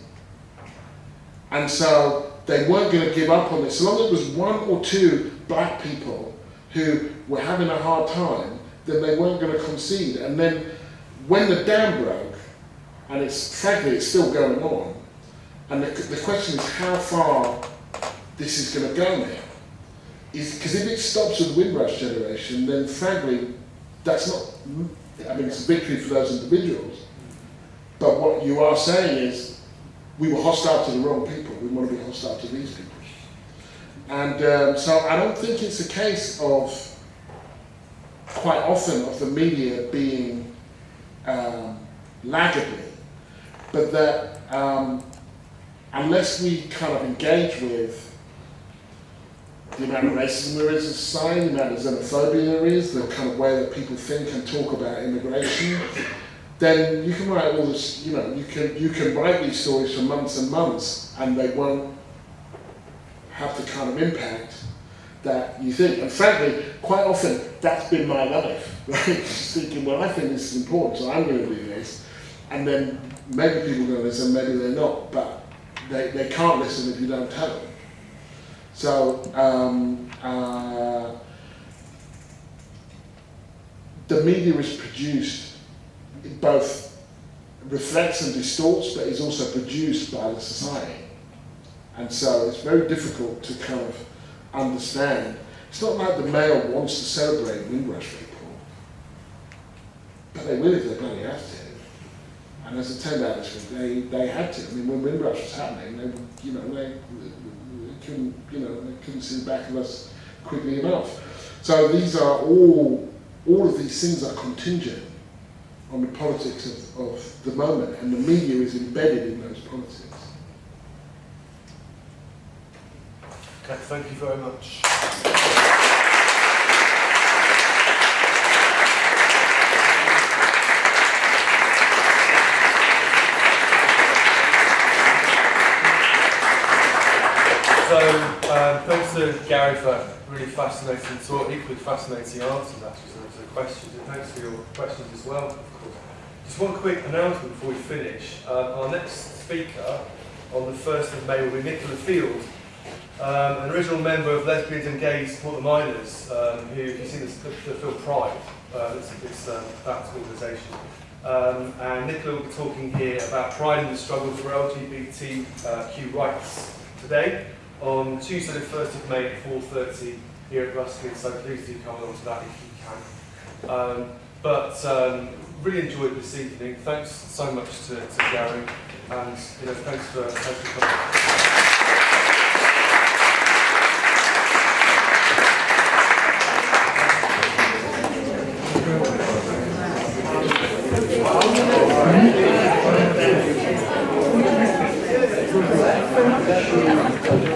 And so they weren't going to give up on it. So long as it was one or two black people who were having a hard time, then they weren't going to concede. And then when the dam broke, and frankly it's still going on, and the question is how far this is going to go now. Because if it stops with the Windrush generation, then frankly, that's not, I mean, it's a victory for those individuals. But what you are saying is, we were hostile to the wrong people. We want to be hostile to these people. And so I don't think it's a case of, quite often, of the media being laggardly, but that unless we kind of engage with the amount of racism there is in society, the amount of xenophobia there is, the kind of way that people think and talk about immigration, then you can write all this, you know, you can write these stories for months and months and they won't have the kind of impact that you think. And frankly, quite often, that's been my life, right? Just thinking, well, I think this is important, so I'm going to do this. And then maybe people are going to listen, maybe they're not, but they can't listen if you don't tell them. So, the media is produced, it both reflects and distorts, but is also produced by the society. And so it's very difficult to kind of understand. It's not like the Mail wants to celebrate Windrush people, but they will if they bloody have to. And as it turned out this week, they had to. I mean, when Windrush was happening, they couldn't see the back of us quickly enough. So these are all of these things are contingent on the politics of the moment, and the media is embedded in those politics. Okay, thank you very much. So, thanks to Gary for a really fascinating talk, equally fascinating answers actually to the questions, and thanks for your questions as well, of course. Just one quick announcement before we finish. Our next speaker on the 1st of May will be Nicola Field, an original member of Lesbians and Gays Support the Miners, who, if you've seen the film Pride, it's that organisation. And Nicola will be talking here about Pride and the struggle for LGBTQ rights today, on Tuesday the 1st of May at 4:30 here at Ruskin, so please do come along to that if you can. Really enjoyed this evening. Thanks so much to Gary, and thanks for coming.